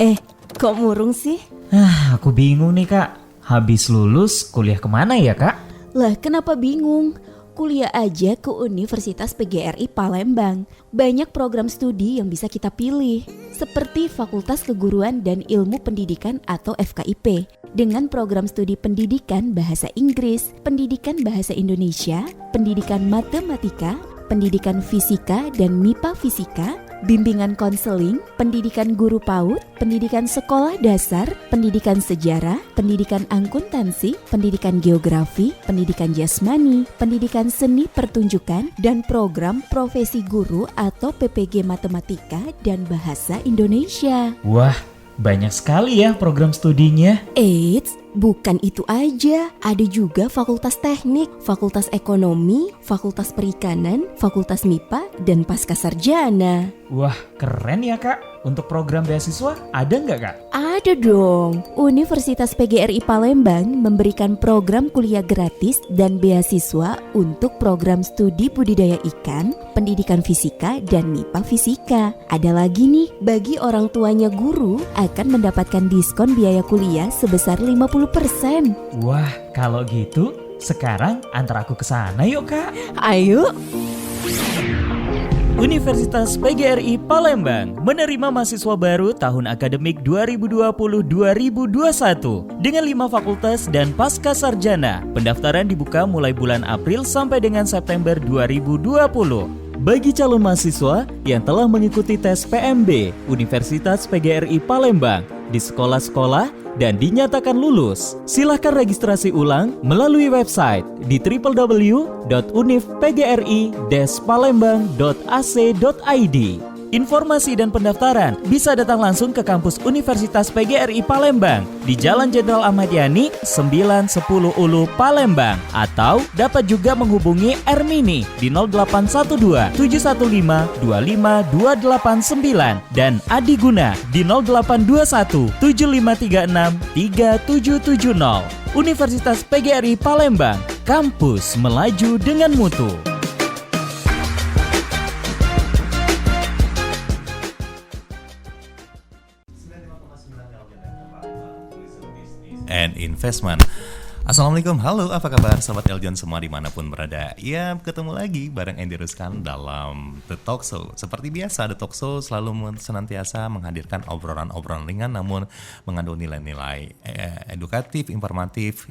Eh, kok murung sih? Aku bingung nih kak. Habis lulus kuliah kemana ya kak? Lah kenapa bingung? Kuliah aja ke Universitas PGRI Palembang. Banyak program studi yang bisa kita pilih, seperti Fakultas Keguruan dan Ilmu Pendidikan atau FKIP, dengan program studi pendidikan bahasa Inggris, pendidikan bahasa Indonesia, pendidikan matematika, pendidikan fisika dan MIPA fisika, bimbingan konseling, pendidikan guru PAUD, pendidikan sekolah dasar, pendidikan sejarah, pendidikan akuntansi, pendidikan geografi, pendidikan jasmani, pendidikan seni pertunjukan, dan program profesi guru atau PPG Matematika dan Bahasa Indonesia. Wah, banyak sekali ya program studinya. Eits, bukan itu aja, ada juga fakultas teknik, fakultas ekonomi, fakultas perikanan, fakultas MIPA, dan pascasarjana. Wah, keren ya kak. Untuk program beasiswa ada nggak kak? Ada dong. Universitas PGRI Palembang memberikan program kuliah gratis dan beasiswa untuk program studi budidaya ikan, pendidikan fisika, dan MIPA fisika. Ada lagi nih, bagi orang tuanya guru akan mendapatkan diskon biaya kuliah sebesar 50%. Wah, kalau gitu sekarang antar aku ke sana yuk kak. Ayo. Universitas PGRI Palembang menerima mahasiswa baru tahun akademik 2020-2021 dengan 5 fakultas dan pascasarjana. Pendaftaran dibuka mulai bulan April sampai dengan September 2020. Bagi calon mahasiswa yang telah mengikuti tes PMB Universitas PGRI Palembang di sekolah-sekolah dan dinyatakan lulus, silakan registrasi ulang melalui website di www.univpgri-palembang.ac.id. Informasi dan pendaftaran bisa datang langsung ke kampus Universitas PGRI Palembang di Jalan Jenderal Ahmad Yani 910 Ulu Palembang, atau dapat juga menghubungi Ermini di 0812 715 25289 dan Adi Guna di 0821 7536 3770. Universitas PGRI Palembang, kampus melaju dengan mutu. And Investment. Assalamualaikum, halo, apa kabar Sobat Eljon semua dimanapun berada. Ya, ketemu lagi bareng Andy Ruskan dalam The Talk Show. Seperti biasa, The Talk Show selalu senantiasa menghadirkan obrolan-obrolan ringan namun mengandung nilai-nilai edukatif, informatif,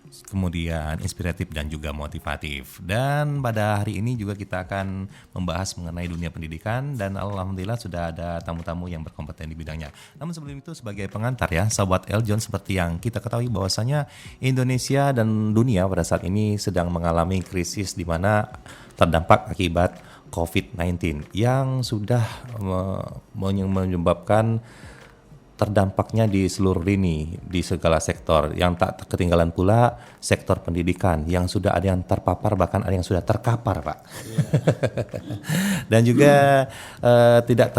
kemudian inspiratif dan juga motivatif. Dan pada hari ini juga kita akan membahas mengenai dunia pendidikan, dan alhamdulillah sudah ada tamu-tamu yang berkompeten di bidangnya. Namun sebelum itu, sebagai pengantar ya Sobat Eljon, seperti yang kita ketahui bahwasanya Indonesia dan dunia pada saat ini sedang mengalami krisis di mana terdampak akibat COVID-19 yang sudah menyebabkan terdampaknya di seluruh lini, di segala sektor. Yang tak ketinggalan pula sektor pendidikan yang sudah ada yang terpapar, bahkan ada yang sudah terkapar, Pak. Dan juga tidak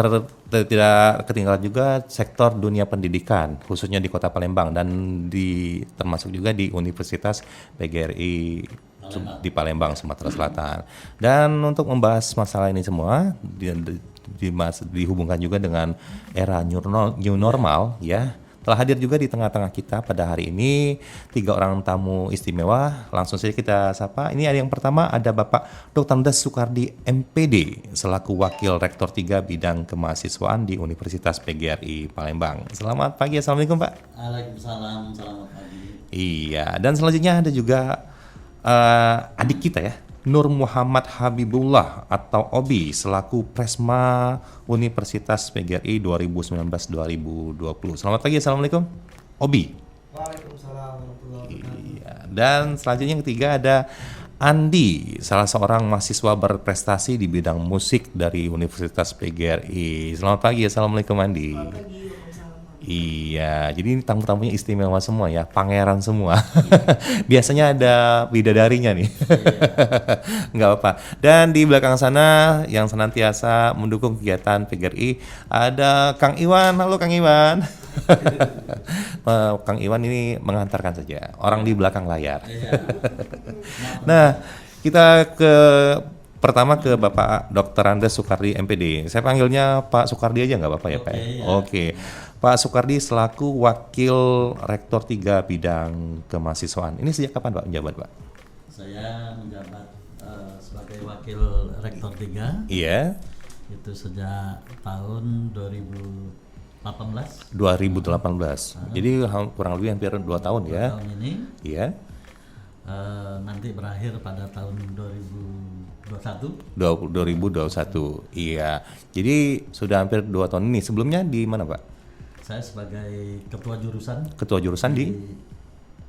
ketinggalan juga sektor dunia pendidikan, khususnya di Kota Palembang dan termasuk juga di Universitas PGRI di Palembang, Sumatera Selatan. Dan untuk membahas masalah ini semua dihubungkan juga dengan era new normal ya, telah hadir juga di tengah-tengah kita pada hari ini 3 orang tamu istimewa. Langsung saja kita sapa. Ini ada yang pertama, ada Bapak Dr. Andes Sukardi MPD selaku Wakil Rektor 3 Bidang Kemahasiswaan di Universitas PGRI Palembang. Selamat pagi, Assalamualaikum Pak. Waalaikumsalam, selamat pagi. Iya, dan selanjutnya ada juga adik kita ya, Nur Muhammad Habibullah atau Obi selaku Presma Universitas PGRI 2019-2020. Selamat pagi, Assalamualaikum Obi. Waalaikumsalam warahmatullahi wabarakatuh. Iya. Dan selanjutnya yang ketiga ada Andi, salah seorang mahasiswa berprestasi di bidang musik dari Universitas PGRI. Selamat pagi, Assalamualaikum Andi. Selamat pagi. Iya, jadi ini tamu-tamunya istimewa semua ya, pangeran semua. Biasanya ada bidadarinya nih. Nggak apa-apa. Dan di belakang sana yang senantiasa mendukung kegiatan PGRI ada Kang Iwan. Halo Kang Iwan. Kang Iwan ini mengantarkan saja, orang di belakang layar. Nah, kita pertama ke Bapak Dr. Andes Sukardi MPD. Saya panggilnya Pak Sukardi aja nggak apa-apa ya Pak? Iya. Oke. Pak Soekardi selaku Wakil Rektor 3 Bidang Kemahasiswaan. Ini sejak kapan Pak menjabat Pak? Saya menjabat sebagai Wakil Rektor 3 Iya. itu sejak tahun 2018. 2018. Jadi kurang lebih hampir 2 tahun ya. Tahun ini Iya. nanti berakhir pada tahun 2021. 2021. Iya. Jadi sudah hampir 2 tahun ini. Sebelumnya di mana Pak? Saya sebagai ketua jurusan Ketua jurusan di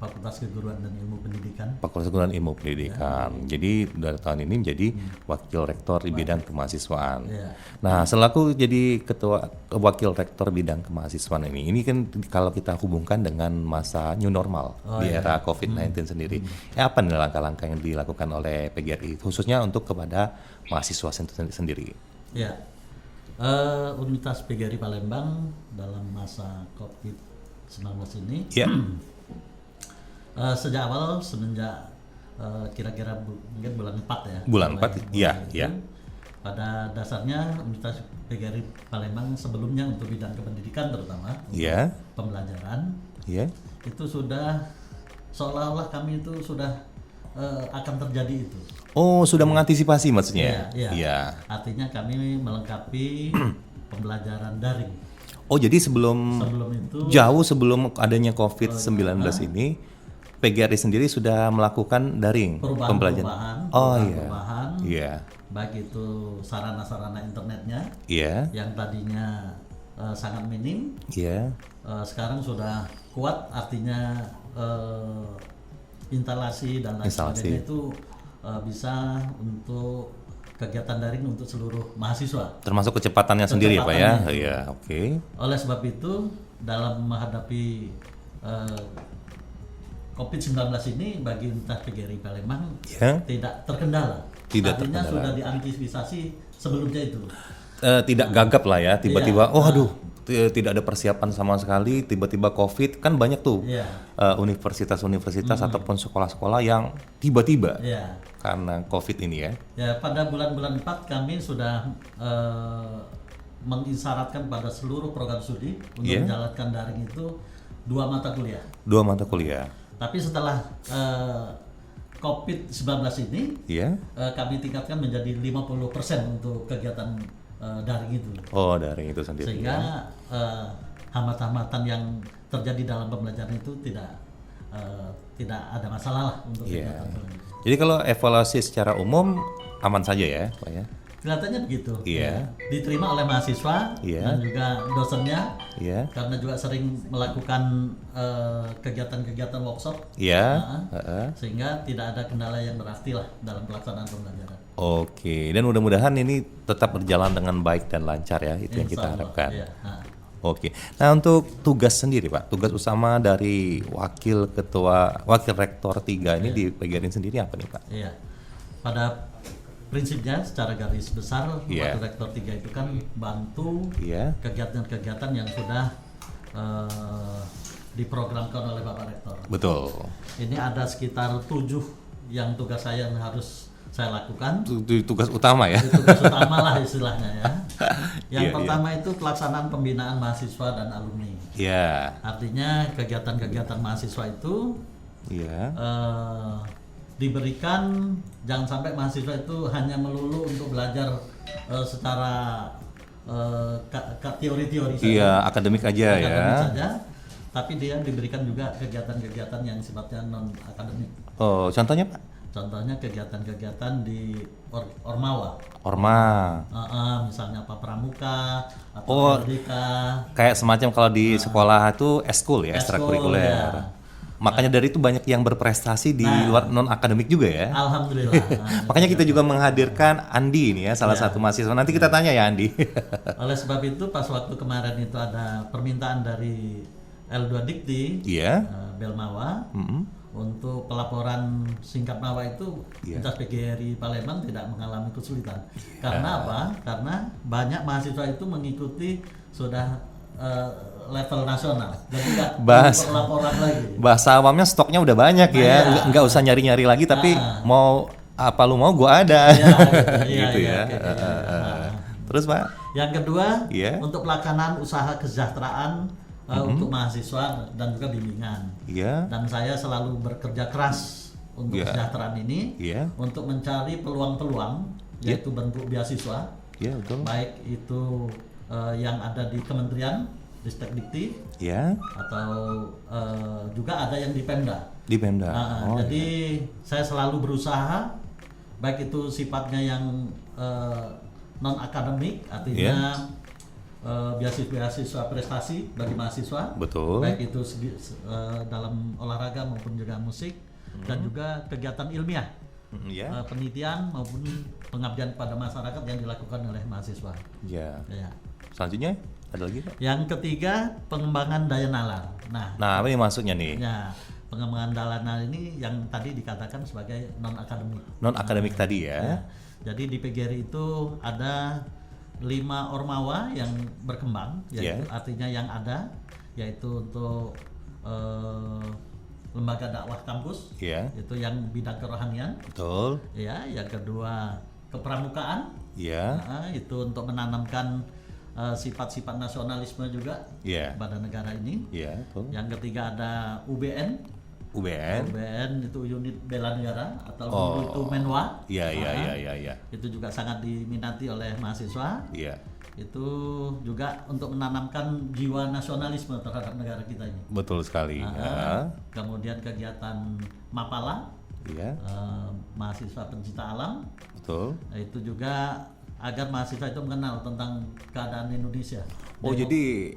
Fakultas Keguruan dan Ilmu Pendidikan. Fakultas Keguruan Ilmu Pendidikan. Jadi dari tahun ini menjadi Wakil Rektor di bidang kemahasiswaan. Ya. Nah, selaku jadi Wakil Rektor bidang kemahasiswaan ini kan kalau kita hubungkan dengan masa new normal di era COVID-19 sendiri. Apa nih langkah-langkah yang dilakukan oleh PGRI khususnya untuk kepada mahasiswa sendiri? Ya, Universitas PGRI Palembang dalam masa COVID-19 ini Ya. sejak awal semenjak kira-kira mungkin bulan 4 ya. Bulan 4, iya, itu, iya. Pada dasarnya Universitas PGRI Palembang sebelumnya untuk bidang kependidikan terutama Iya. pembelajaran Iya. itu sudah seolah-olah kami itu sudah akan terjadi itu. Oh, sudah mengantisipasi maksudnya? Iya. Iya. Artinya kami melengkapi pembelajaran daring. Oh, jadi sebelum itu jauh sebelum adanya COVID-19 ini PGRI sendiri sudah melakukan daring pembelajaran. perubahan, Iya. baik itu sarana-sarana internetnya Iya. yang tadinya sangat minim, Iya. sekarang sudah kuat, artinya instalasi dan lain sebagainya itu bisa untuk kegiatan daring untuk seluruh mahasiswa. Termasuk kecepatannya sendiri ya Pak ya? Kecepatannya. Iya, oke. Oleh sebab itu dalam menghadapi COVID-19 ini bagi Universitas PGRI Palembang Ya. tidak terkendala. Tidak Artinya terkendala. sudah diantisipasi sebelumnya itu. Tidak gagap lah ya, tiba-tiba Iya. oh aduh tidak ada persiapan sama sekali, tiba-tiba COVID kan banyak tuh Iya. universitas-universitas ataupun sekolah-sekolah yang tiba-tiba Ya, karena COVID ini ya. ya pada bulan-bulan 4 kami sudah mengisyaratkan pada seluruh program studi untuk Iya. menjalankan daring itu 2 mata kuliah. 2 mata kuliah. Tapi setelah COVID-19 ini Iya. kami tingkatkan menjadi 50% untuk kegiatan daring itu. Oh, daring itu sendiri. Sehingga hambatan-hambatan yang terjadi dalam pembelajaran itu tidak ada masalah lah untuk Iya. kegiatan. Jadi kalau evaluasi secara umum aman saja ya, Pak ya? Kelihatannya begitu. Iya. Diterima oleh mahasiswa Iya. dan juga dosennya Iya. karena juga sering melakukan kegiatan-kegiatan workshop. Iya. Sehingga tidak ada kendala yang berarti lah dalam pelaksanaan pembelajaran. Oke, dan mudah-mudahan ini tetap berjalan dengan baik dan lancar ya, itu yang kita Insya Allah, harapkan. iya. Oke, nah untuk tugas sendiri Pak, tugas utama dari Wakil Rektor 3 ini di PGRI sendiri apa nih Pak? Iya. Pada prinsipnya secara garis besar Iya. Wakil Rektor 3 itu kan bantu Iya. kegiatan-kegiatan yang sudah diprogramkan oleh Bapak Rektor. Betul. Ini ada sekitar 7 yang tugas saya yang harus saya lakukan. Itu tugas utama ya. Itu tugas utama lah istilahnya ya. Yang Iya, pertama itu pelaksanaan pembinaan mahasiswa dan alumni. Iya. Artinya kegiatan-kegiatan mahasiswa itu Iya. diberikan, jangan sampai mahasiswa itu hanya melulu untuk belajar secara teori-teori saja. Iya, akademik aja ya. Akademik saja, tapi dia diberikan juga kegiatan-kegiatan yang sifatnya non akademik. Oh, contohnya Pak? Contohnya kegiatan-kegiatan di Ormawa. Orma. Misalnya apa pramuka atau Oh. LDK. Kayak semacam kalau di sekolah itu eskul ya, Eskul, ekstrakurikuler. ya. Makanya dari itu banyak yang berprestasi di Nah. luar non akademik juga ya. Alhamdulillah. Makanya kita juga menghadirkan Andi ini ya, salah Ya. satu mahasiswa. Nanti kita tanya ya Andi. Oleh sebab itu pas waktu kemarin itu ada permintaan dari L2 Dikti, Iya. Belmawa, Mm-mm. untuk pelaporan singkat mawa itu Iya. Universitas PGRI Palembang tidak mengalami kesulitan. Karena apa? Karena banyak mahasiswa itu mengikuti sudah level nasional. Jadi nggak perlu laporan lagi. Bahasa awamnya stoknya udah banyak ya, Iya. nggak usah nyari-nyari lagi, tapi Ah. mau apa lu mau gua ada, Iya, gitu iya, ya. kayak gitu. Terus Pak? Yang kedua, Iya. untuk pelaksanaan usaha kesejahteraan untuk mahasiswa dan juga bimbingan. Iya. Dan saya selalu bekerja keras untuk Iya. kesejahteraan ini, Iya. untuk mencari peluang-peluang, Iya. yaitu bentuk beasiswa, Iya, betul. baik itu yang ada di Kementerian Ristekdikti Iya. atau juga ada yang di Pemda. Di Pemda. Oh, Jadi saya selalu berusaha, baik itu sifatnya yang non akademik, artinya beasiswa prestasi bagi mahasiswa, betul. baik itu dalam olahraga maupun juga musik, dan juga kegiatan ilmiah, Iya. penelitian maupun pengabdian pada masyarakat yang dilakukan oleh mahasiswa. Iya. Ya. Selanjutnya ada lagi Pak? Yang ketiga, pengembangan daya nalar. Nah, Nah, apa ini maksudnya nih? ya, pengembangan daya nalar ini yang tadi dikatakan sebagai non akademik. Non akademik tadi ya. Ya. Jadi di PGRI itu ada 5 ormawa yang berkembang, yaitu artinya yang ada, yaitu untuk lembaga dakwah kampus, Iya. itu yang bidang kerohanian, Betul. ya. Yang kedua kepramukaan, Iya. itu untuk menanamkan sifat-sifat nasionalisme juga Iya. pada negara ini. Iya, betul. Yang ketiga ada UBN. UBN. UBN itu unit bela negara atau dulu itu Menwa. Iya, iya, Ah, iya, iya, iya. Itu juga sangat diminati oleh mahasiswa. Iya. Itu juga untuk menanamkan jiwa nasionalisme terhadap negara kita ini. Betul sekali. Ya. Kemudian kegiatan Mapala, Iya, mahasiswa pencinta alam. betul. Nah, itu juga agar mahasiswa itu mengenal tentang keadaan Indonesia. Oh, jadi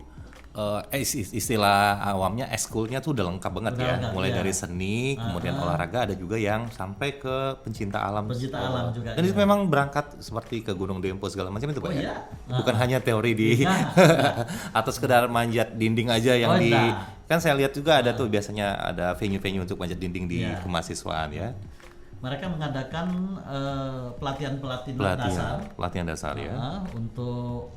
istilah awamnya eskulnya tuh udah lengkap banget Udah ya. lengkap, Mulai ya. dari seni, kemudian olahraga, ada juga yang sampai ke pencinta alam. Pencinta alam juga, Dan itu ya. memang berangkat seperti ke Gunung Dempo segala macam itu Pak Oh, ya. iya. Bukan hanya teori di atau sekedar manjat dinding aja yang Oh, di enggak. kan saya lihat juga ada tuh biasanya ada venue-venue untuk manjat dinding di Iya. kemahasiswaan ya. Mereka mengadakan pelatihan dasar Pelatihan dasar ya. untuk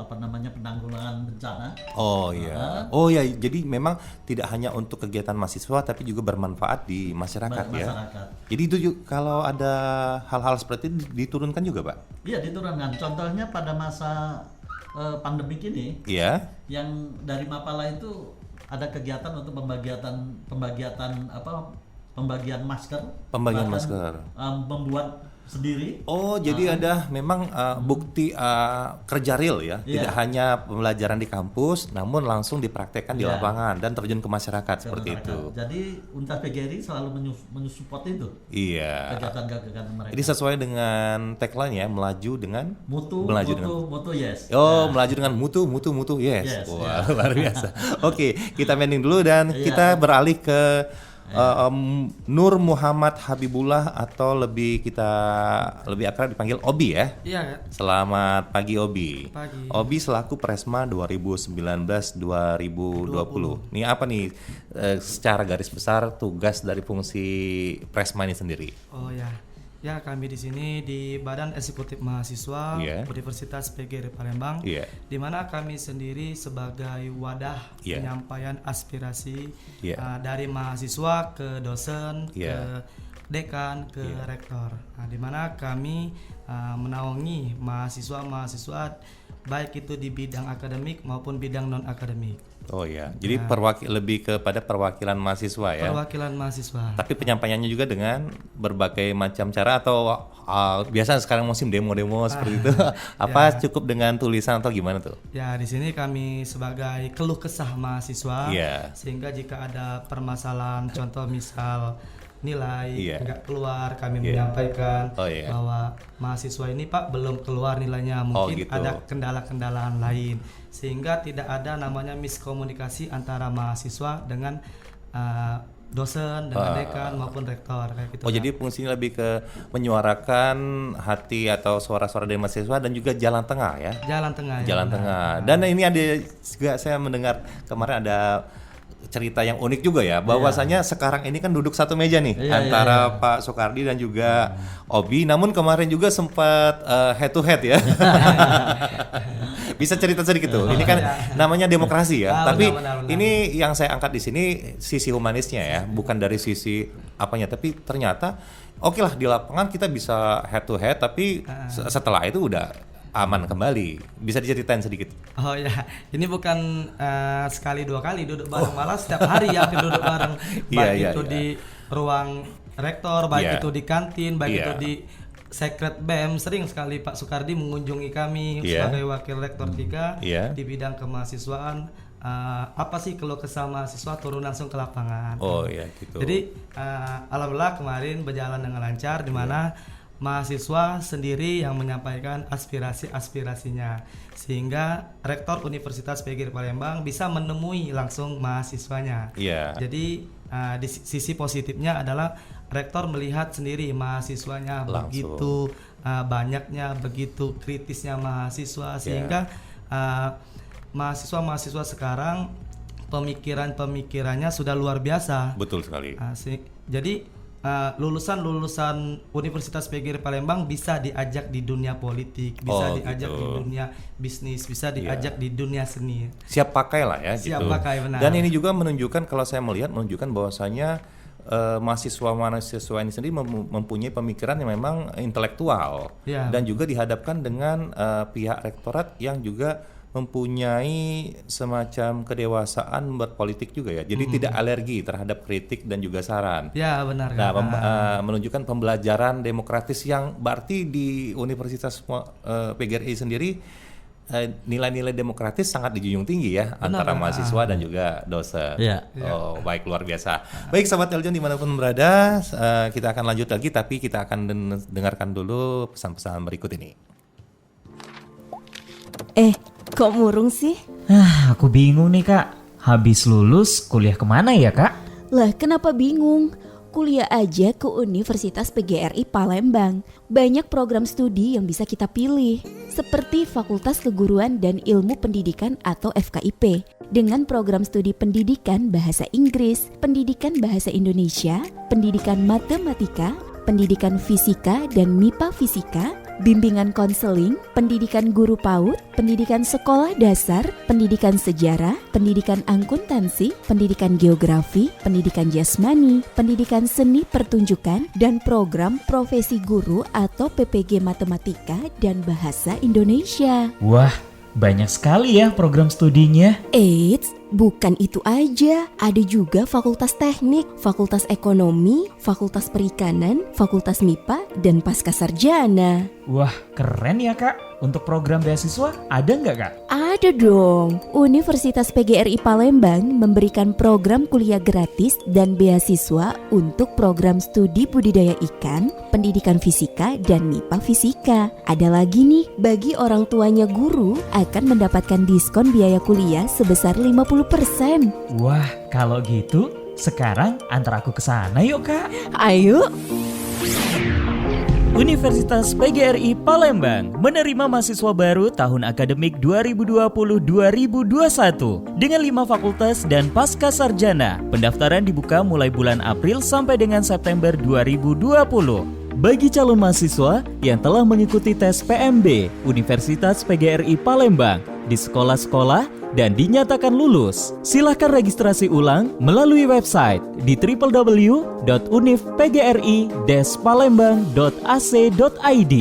penanggulangan bencana. Oh iya. Oh ya, jadi memang tidak hanya untuk kegiatan mahasiswa tapi juga bermanfaat di masyarakat ya. Masyarakat. Jadi itu kalau ada hal-hal seperti itu diturunkan juga, Pak? Iya, diturunkan. Contohnya pada masa pandemik ini, Iya. yang dari Mapala itu ada kegiatan untuk pembagian masker. Pembagian bahkan, masker. Membuat sendiri. Oh, jadi ada memang bukti kerja real ya. Iya. Tidak hanya pembelajaran di kampus namun langsung dipraktekkan di Iya. lapangan dan terjun ke masyarakat seperti Masyarakat. itu. Jadi Untas PGRI selalu mensupport itu Iya. kegiatan-kegiatan mereka. Jadi sesuai dengan tagline ya, melaju dengan mutu, yes. Oh, melaju dengan mutu, yes. Yes, Wah, ya. luar biasa. Oke, kita mending dulu dan Iya. kita beralih ke Nur Muhammad Habibullah atau lebih akrab dipanggil Obi ya. Iya, Kak. Selamat pagi Obi. Pagi. Obi selaku Presma 2019-2020. Ini apa nih secara garis besar tugas dari fungsi Presma ini sendiri? Oh ya. Ya, kami di sini di Badan Eksekutif Mahasiswa Iya. Universitas PGRI Palembang, Iya. di mana kami sendiri sebagai wadah Iya. penyampaian aspirasi Iya. dari mahasiswa ke dosen, Iya. ke dekan, ke Iya. rektor. Nah, di mana kami menaungi mahasiswa-mahasiswa baik itu di bidang akademik maupun bidang non akademik. Oh ya, jadi lebih kepada perwakilan mahasiswa ya. Perwakilan mahasiswa. Tapi penyampaiannya juga dengan berbagai macam cara atau biasa sekarang musim demo-demo seperti itu. Apa cukup dengan tulisan atau gimana tuh? Ya, di sini kami sebagai keluh kesah mahasiswa, Iya. sehingga jika ada permasalahan, contoh misal nilai Iya. nggak keluar, kami Iya. menyampaikan Oh, iya. bahwa mahasiswa ini Pak belum keluar nilainya, mungkin gitu. ada kendala-kendalaan lain, sehingga tidak ada namanya miskomunikasi antara mahasiswa dengan dosen, dengan dekan maupun rektor kayak gitu. Oh, Kak. jadi fungsinya lebih ke menyuarakan hati atau suara-suara dari mahasiswa dan juga jalan tengah ya. Jalan tengah. ya, Jalan benar. tengah. Dan ini ada juga saya mendengar kemarin ada cerita yang unik juga ya, bahwasanya sekarang ini kan duduk satu meja nih Iya, antara Pak Soekardi dan juga Obi, namun kemarin juga sempat head to head ya. Bisa cerita sedikit tuh. Ini kan namanya demokrasi ya. Tapi benar. ini yang saya angkat di sini sisi humanisnya ya, bukan dari sisi apanya, tapi ternyata oke lah di lapangan kita bisa head to head, tapi setelah itu udah aman kembali. Bisa diceritain sedikit? Oh ya, ini bukan sekali 2 kali duduk bareng, malah setiap hari ya duduk bareng. Baik itu di ruang rektor, baik itu di kantin, baik itu di Sekret BEM. Sering sekali Pak Sukardi mengunjungi kami sebagai Wakil Rektor 3 di bidang kemahasiswaan. Apa sih keluh kesah mahasiswa, turun langsung ke lapangan. Oh iya gitu. Jadi alhamdulillah kemarin berjalan dengan lancar, di mana mahasiswa sendiri yang menyampaikan aspirasinya, sehingga Rektor Universitas PGRI Palembang bisa menemui langsung mahasiswanya. Jadi di sisi positifnya adalah Rektor melihat sendiri mahasiswanya langsung. Begitu banyaknya, begitu kritisnya mahasiswa, sehingga mahasiswa sekarang pemikirannya sudah luar biasa. Betul sekali. Jadi lulusan Universitas PGRI Palembang bisa diajak di dunia politik, bisa diajak di dunia bisnis, bisa diajak di dunia seni. Siap pakai lah ya. Siap pakai, benar. Dan ini juga menunjukkan, kalau saya menunjukkan bahwasanya mahasiswa ini sendiri mempunyai pemikiran yang memang intelektual dan juga dihadapkan dengan pihak rektorat yang juga mempunyai semacam kedewasaan berpolitik juga ya. Jadi tidak alergi terhadap kritik dan juga saran. Ya benar. Nah, menunjukkan pembelajaran demokratis yang berarti di Universitas PGRI sendiri nilai-nilai demokratis sangat dijunjung tinggi ya, antara mahasiswa dan juga dosen. Oh baik, luar biasa. Baik Sobat Eljon dimanapun berada, kita akan lanjut lagi, tapi kita akan dengarkan dulu pesan-pesan berikut ini. Kok murung sih? Aku bingung nih Kak. Habis lulus kuliah kemana ya Kak? Lah kenapa bingung? Kuliah aja ke Universitas PGRI Palembang. Banyak program studi yang bisa kita pilih, seperti Fakultas Keguruan dan Ilmu Pendidikan atau FKIP, dengan program studi pendidikan bahasa Inggris, pendidikan bahasa Indonesia, pendidikan matematika, pendidikan fisika dan MIPA fisika, bimbingan konseling, pendidikan guru PAUD, pendidikan sekolah dasar, pendidikan sejarah, pendidikan akuntansi, pendidikan geografi, pendidikan jasmani, pendidikan seni pertunjukan, dan program profesi guru atau PPG matematika dan bahasa Indonesia. Wah, banyak sekali ya program studinya. Eits, bukan itu aja. Ada juga fakultas teknik, fakultas ekonomi, fakultas perikanan, fakultas MIPA, dan pascasarjana. Wah, keren ya Kak. Untuk program beasiswa ada nggak Kak? Ada dong. Universitas PGRI Palembang memberikan program kuliah gratis dan beasiswa untuk program studi budidaya ikan, pendidikan fisika, dan MIPA fisika. Ada lagi nih, bagi orang tuanya guru akan mendapatkan diskon biaya kuliah sebesar 50%. Wah, kalau gitu sekarang antar aku ke sana yuk Kak. Ayo. Universitas PGRI Palembang menerima mahasiswa baru tahun akademik 2020-2021 dengan 5 fakultas dan pasca sarjana. Pendaftaran dibuka mulai bulan April sampai dengan September 2020. Bagi calon mahasiswa yang telah mengikuti tes PMB Universitas PGRI Palembang di sekolah-sekolah dan dinyatakan lulus, silahkan registrasi ulang melalui website di www.univpgri-palembang.ac.id.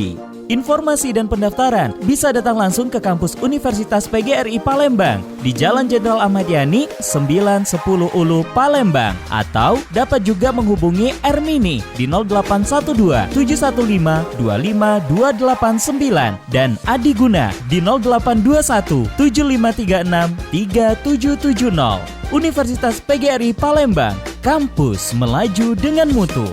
Informasi dan pendaftaran bisa datang langsung ke kampus Universitas PGRI Palembang di Jalan Jenderal Ahmad Yani 910 Ulu Palembang, atau dapat juga menghubungi Ermini di 0812 715 25289 dan Adi Guna di 0821 7536 3770. Universitas PGRI Palembang, kampus melaju dengan mutu.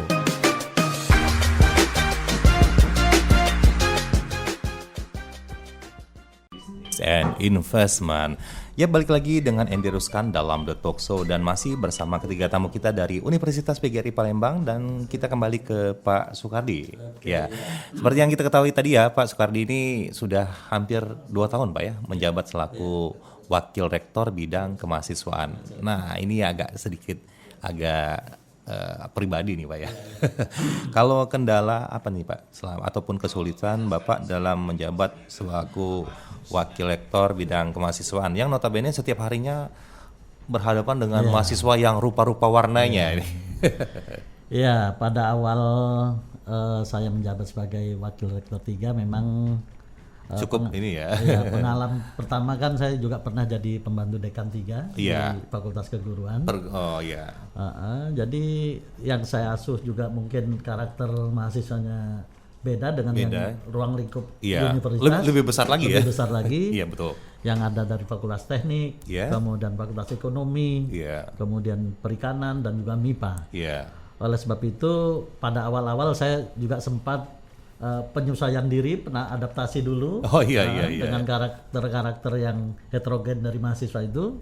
And investment. Ya, balik lagi dengan Andy Ruskan dalam The Talk Show dan masih bersama ketiga tamu kita dari Universitas PGRI Palembang, dan kita kembali ke Pak Sukardi. Ya, seperti yang kita ketahui tadi ya, Pak Sukardi ini sudah hampir 2 tahun Pak ya menjabat selaku Wakil Rektor bidang kemahasiswaan. Nah, ini agak pribadi nih Pak ya. Kalau kendala apa nih Pak, ataupun kesulitan Bapak dalam menjabat selaku Wakil Rektor bidang kemahasiswaan yang notabene setiap harinya berhadapan dengan mahasiswa yang rupa-rupa warnanya ini. Ya, pada awal saya menjabat sebagai Wakil Rektor 3 memang Cukup ini ya. Ya, pengalaman pertama kan saya juga pernah jadi pembantu dekan 3 Iya. di Fakultas Keguruan. Oh ya. Jadi yang saya asuh juga mungkin karakter mahasiswanya beda dengan yang ruang lingkup Iya. universitas. Lebih besar lagi ya. Lebih besar lagi. Iya betul. Yang ada dari Fakultas Teknik, Iya. kemudian Fakultas Ekonomi, Iya. kemudian Perikanan dan juga MIPA. Iya. Oleh sebab itu pada awal-awal saya juga sempat penyesuaian diri, pernah adaptasi dulu Oh iya. dengan karakter-karakter yang heterogen dari mahasiswa itu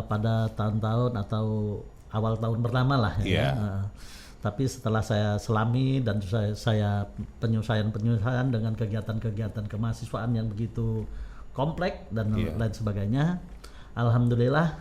pada tahun-tahun atau awal tahun pertama lah ya. Iya. Tapi setelah saya selami dan saya penyesuaian dengan kegiatan-kegiatan kemahasiswaan yang begitu kompleks dan lain sebagainya, alhamdulillah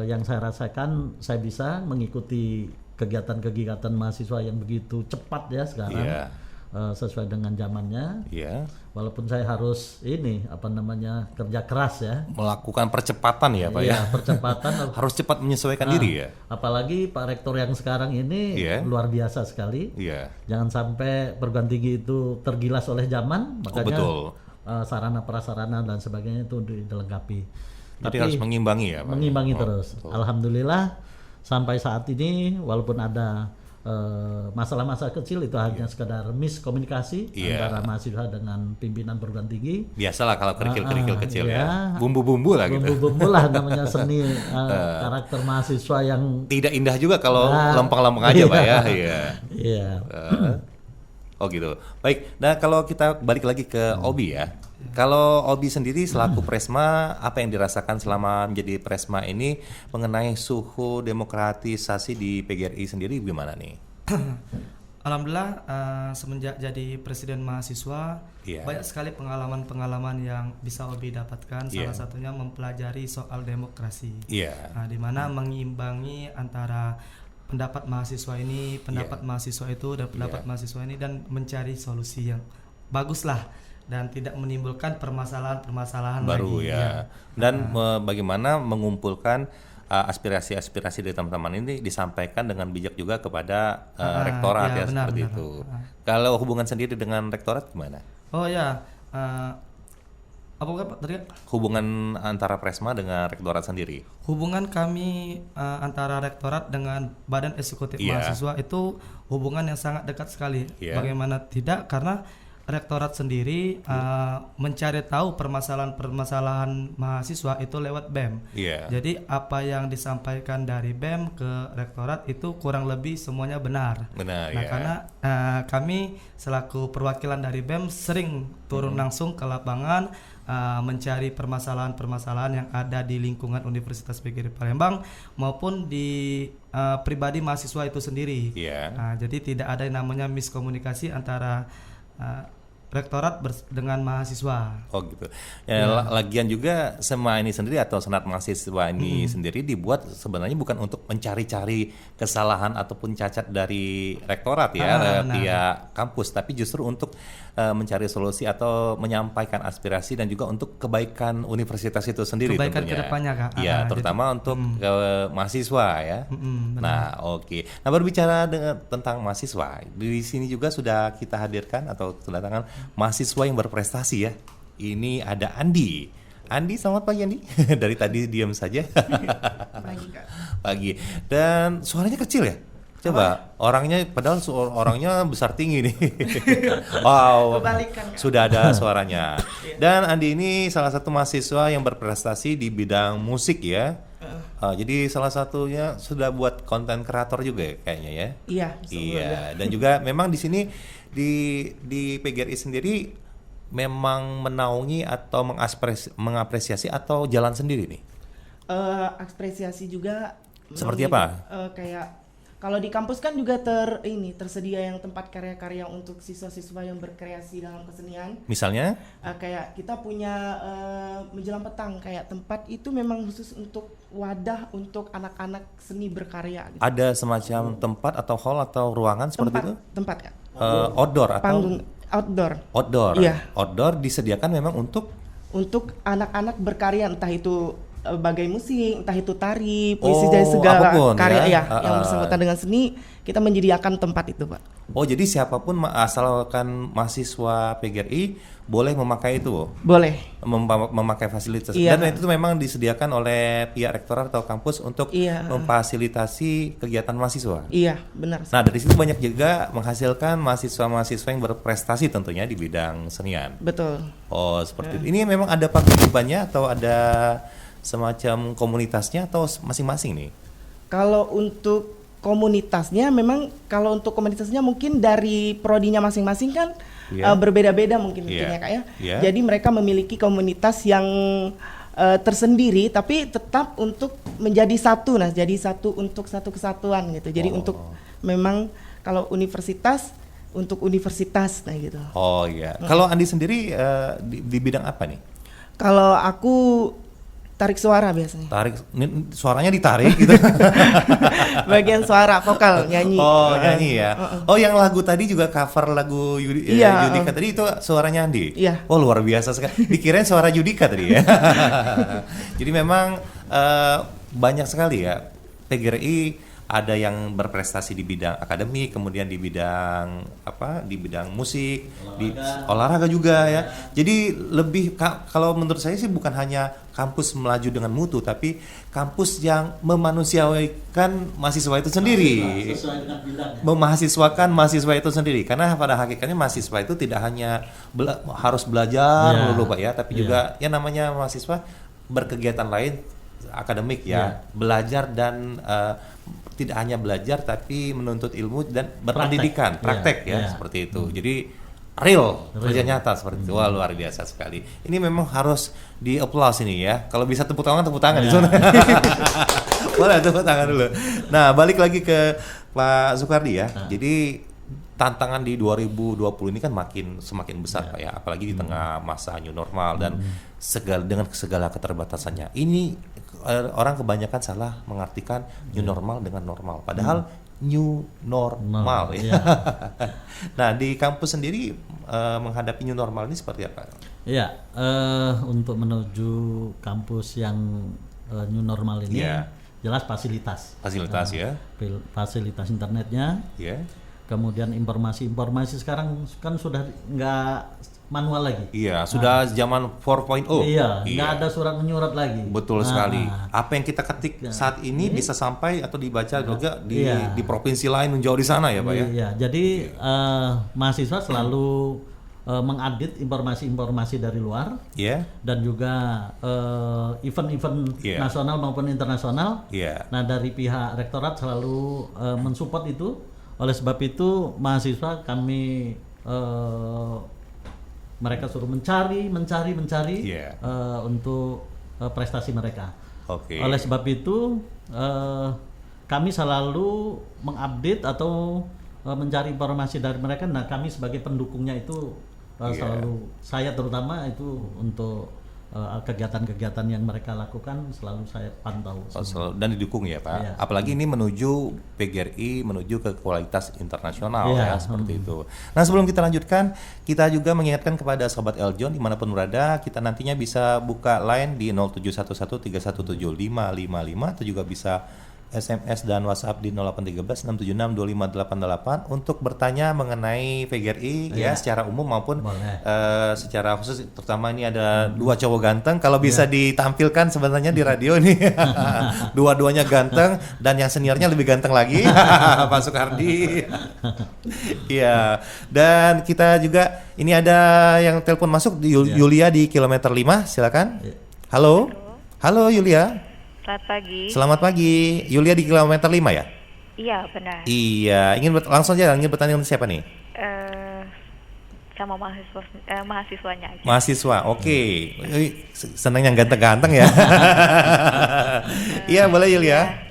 yang saya rasakan saya bisa mengikuti kegiatan-kegiatan mahasiswa yang begitu cepat ya sekarang. Iya. Sesuai dengan zamannya. Iya. Walaupun saya harus kerja keras ya. Melakukan percepatan ya Pak ya. Percepatan. Harus cepat menyesuaikan diri ya. Apalagi Pak Rektor yang sekarang ini luar biasa sekali. Iya. Jangan sampai perguruan tinggi itu tergilas oleh zaman, makanya betul. Sarana prasarana dan sebagainya itu dilengkapi. Jadi harus mengimbangi ya Pak. Mengimbangi terus. Betul. Alhamdulillah sampai saat ini walaupun ada masalah-masalah kecil itu hanya sekedar miskomunikasi antara mahasiswa dengan pimpinan perguruan tinggi. Biasalah kalau kerikil-kerikil kecil ya. Bumbu-bumbu lah gitu. Bumbu-bumbu lah namanya seni karakter mahasiswa yang tidak indah juga kalau lempeng-lempeng aja Pak ya. Iya. Oh gitu. Baik. Nah kalau kita balik lagi ke Obi ya. Kalau Obi sendiri selaku Presma, apa yang dirasakan selama menjadi Presma ini mengenai suhu demokratisasi di PGRI sendiri gimana nih? Alhamdulillah semenjak jadi presiden mahasiswa banyak sekali pengalaman-pengalaman yang bisa Obi dapatkan. Salah satunya mempelajari soal demokrasi. Nah, di mana mengimbangi antara pendapat mahasiswa ini, pendapat mahasiswa itu dan pendapat mahasiswa ini dan mencari solusi yang bagus lah dan tidak menimbulkan permasalahan-permasalahan baru lagi. Ya. Dan bagaimana mengumpulkan aspirasi-aspirasi dari teman-teman ini disampaikan dengan bijak juga kepada rektorat ya benar, seperti itu. Kalau hubungan sendiri dengan rektorat gimana? Oh ya, apa tadi? Hubungan antara Presma dengan rektorat sendiri. Hubungan kami antara rektorat dengan badan eksekutif mahasiswa itu hubungan yang sangat dekat sekali. Bagaimana tidak? Karena rektorat sendiri mencari tahu permasalahan-permasalahan mahasiswa itu lewat BEM. Jadi apa yang disampaikan dari BEM ke rektorat itu kurang lebih semuanya benar. Karena kami selaku perwakilan dari BEM sering turun langsung ke lapangan mencari permasalahan-permasalahan yang ada di lingkungan Universitas PGRI Palembang maupun di pribadi mahasiswa itu sendiri. Jadi tidak ada yang namanya miskomunikasi antara rektorat dengan mahasiswa. Oh gitu. Lagian juga SEMA ini sendiri atau Senat Mahasiswa ini sendiri dibuat sebenarnya bukan untuk mencari-cari kesalahan ataupun cacat dari rektorat ya, pihak kampus, tapi justru untuk mencari solusi atau menyampaikan aspirasi dan juga untuk kebaikan universitas itu sendiri. Kebaikan tentunya. kedepannya Kak. Iya, terutama untuk mahasiswa ya. Nah, oke. Nah, berbicara tentang mahasiswa, di sini juga sudah kita hadirkan atau kedatangan mahasiswa yang berprestasi ya. Ini ada Andi. Andi, selamat pagi Andi. Dari tadi diam saja. Pagi Kak. Pagi. Dan suaranya kecil ya? Coba, orangnya padahal orangnya besar tinggi nih. Wow. Kebalikan, Kak. Sudah ada suaranya. Dan Andi ini salah satu mahasiswa yang berprestasi di bidang musik ya. Jadi salah satunya sudah buat konten kreator juga ya, kayaknya ya. Iya. Dan juga memang di sini di PGRI sendiri memang menaungi atau mengapresiasi atau jalan sendiri nih. Apresiasi juga. Seperti apa? Kayak kalau di kampus kan juga tersedia yang tempat karya-karya untuk siswa-siswa yang berkreasi dalam kesenian. Misalnya? Kayak kita punya menjelang petang, kayak tempat itu memang khusus untuk wadah untuk anak-anak seni berkarya. Gitu. Ada semacam tempat atau hall atau ruangan seperti itu? Tempat Kak. Outdoor atau? Panggung outdoor. Outdoor. Iya. Outdoor disediakan memang untuk anak-anak berkarya, entah itu bagai musik, entah itu tari, puisi dan segala apapun, karya ya? Yang bersangkutan dengan seni, kita menyediakan tempat itu Pak. Oh, jadi siapapun asalkan mahasiswa PGRI boleh memakai itu, Boleh. memakai fasilitas. Iya. Dan itu memang disediakan oleh pihak rektorat atau kampus untuk Iya. memfasilitasi kegiatan mahasiswa. Iya, benar. Nah, dari situ banyak juga menghasilkan mahasiswa-mahasiswa yang berprestasi tentunya di bidang senian. Betul. Oh, seperti itu. Ini memang ada paguyubannya atau ada semacam komunitasnya atau masing-masing nih? Kalau untuk komunitasnya memang kalau untuk komunitasnya mungkin dari prodinya masing-masing kan Iya. Berbeda-beda mungkin Iya. ya Kak ya. Iya. Jadi mereka memiliki komunitas yang tersendiri tapi tetap untuk menjadi satu, nah jadi satu untuk satu kesatuan gitu. Jadi untuk memang kalau universitas untuk universitas nah gitu. Oh iya. Kalau Andi sendiri di bidang apa nih? Kalau aku tarik suara biasanya. Suaranya ditarik gitu. Bagian suara vokal nyanyi. Oh, nyanyi ya. Oh, yang lagu tadi juga cover lagu Iya, Yudika tadi itu suaranya Andi. Iya. Oh, luar biasa sekali. Dikirain suara Yudika tadi ya. Jadi memang banyak sekali ya PGRI ada yang berprestasi di bidang akademik, kemudian di bidang di bidang musik, di olahraga juga ya. Jadi lebih kalau menurut saya sih bukan hanya kampus melaju dengan mutu, tapi kampus yang memanusiakan mahasiswa itu sendiri. Sesuai dengan bidangnya. Memahasiswakan mahasiswa itu sendiri, karena pada hakikatnya mahasiswa itu tidak hanya harus belajar dulu Pak ya, tapi juga ya namanya mahasiswa berkegiatan lain akademik ya, belajar dan tidak hanya belajar tapi menuntut ilmu dan berpendidikan, praktek ya, seperti itu. Jadi real, kerja nyata seperti itu. Wah, luar biasa sekali. Ini memang harus di applause ini ya. Kalau bisa tepuk tangan di sana. Boleh tepuk tangan dulu. Nah, balik lagi ke Pak Sukardi ya. Jadi tantangan di 2020 ini kan semakin besar Pak ya, apalagi di tengah masa new normal dan dengan segala keterbatasannya. Ini orang kebanyakan salah mengartikan new normal dengan normal, padahal new normal ya. Nah, di kampus sendiri menghadapi new normal ini seperti apa? Iya, untuk menuju kampus yang new normal ini jelas fasilitas Ya. Fasilitas internetnya. Ya. Kemudian informasi sekarang kan sudah nggak manual lagi. Iya, sudah zaman 4.0. Iya, nggak ada surat menyurat lagi. Betul sekali. Apa yang kita ketik saat ini bisa sampai atau dibaca juga di provinsi lain menjauh di sana ya Pak ya? Iya, jadi mahasiswa selalu mengupdate informasi-informasi dari luar. Dan juga event-event nasional maupun internasional. Nah, dari pihak rektorat selalu mensupport itu. Oleh sebab itu mahasiswa kami mereka suruh mencari untuk prestasi mereka. Oleh sebab itu kami selalu mengupdate atau mencari informasi dari mereka. Nah, kami sebagai pendukungnya itu selalu, saya terutama itu untuk kegiatan-kegiatan yang mereka lakukan selalu saya pantau dan didukung ya Pak. Apalagi ini menuju PGRI menuju ke kualitas internasional ya seperti itu. Nah, sebelum kita lanjutkan, kita juga mengingatkan kepada Sobat Eljon dimanapun berada, kita nantinya bisa buka line di 0711317555 atau juga bisa SMS dan WhatsApp di 0813 676 2588 untuk bertanya mengenai PGRI ya secara umum maupun secara khusus, terutama ini ada dua cowok ganteng, kalau bisa ditampilkan sebenarnya di radio ini. Dua-duanya ganteng dan yang seniornya lebih ganteng lagi. Pak Sukardi. Iya. Dan kita juga ini ada yang telepon masuk di Yulia di kilometer 5, silakan. Halo. Halo Yulia. Selamat pagi. Selamat pagi. Yulia di kilometer 5 ya? Iya, benar. Iya, langsung aja ingin bertanya dengan siapa nih? Sama mahasiswanya aja. Mahasiswa, oke. Senang yang ganteng-ganteng ya. Iya, boleh Yulia.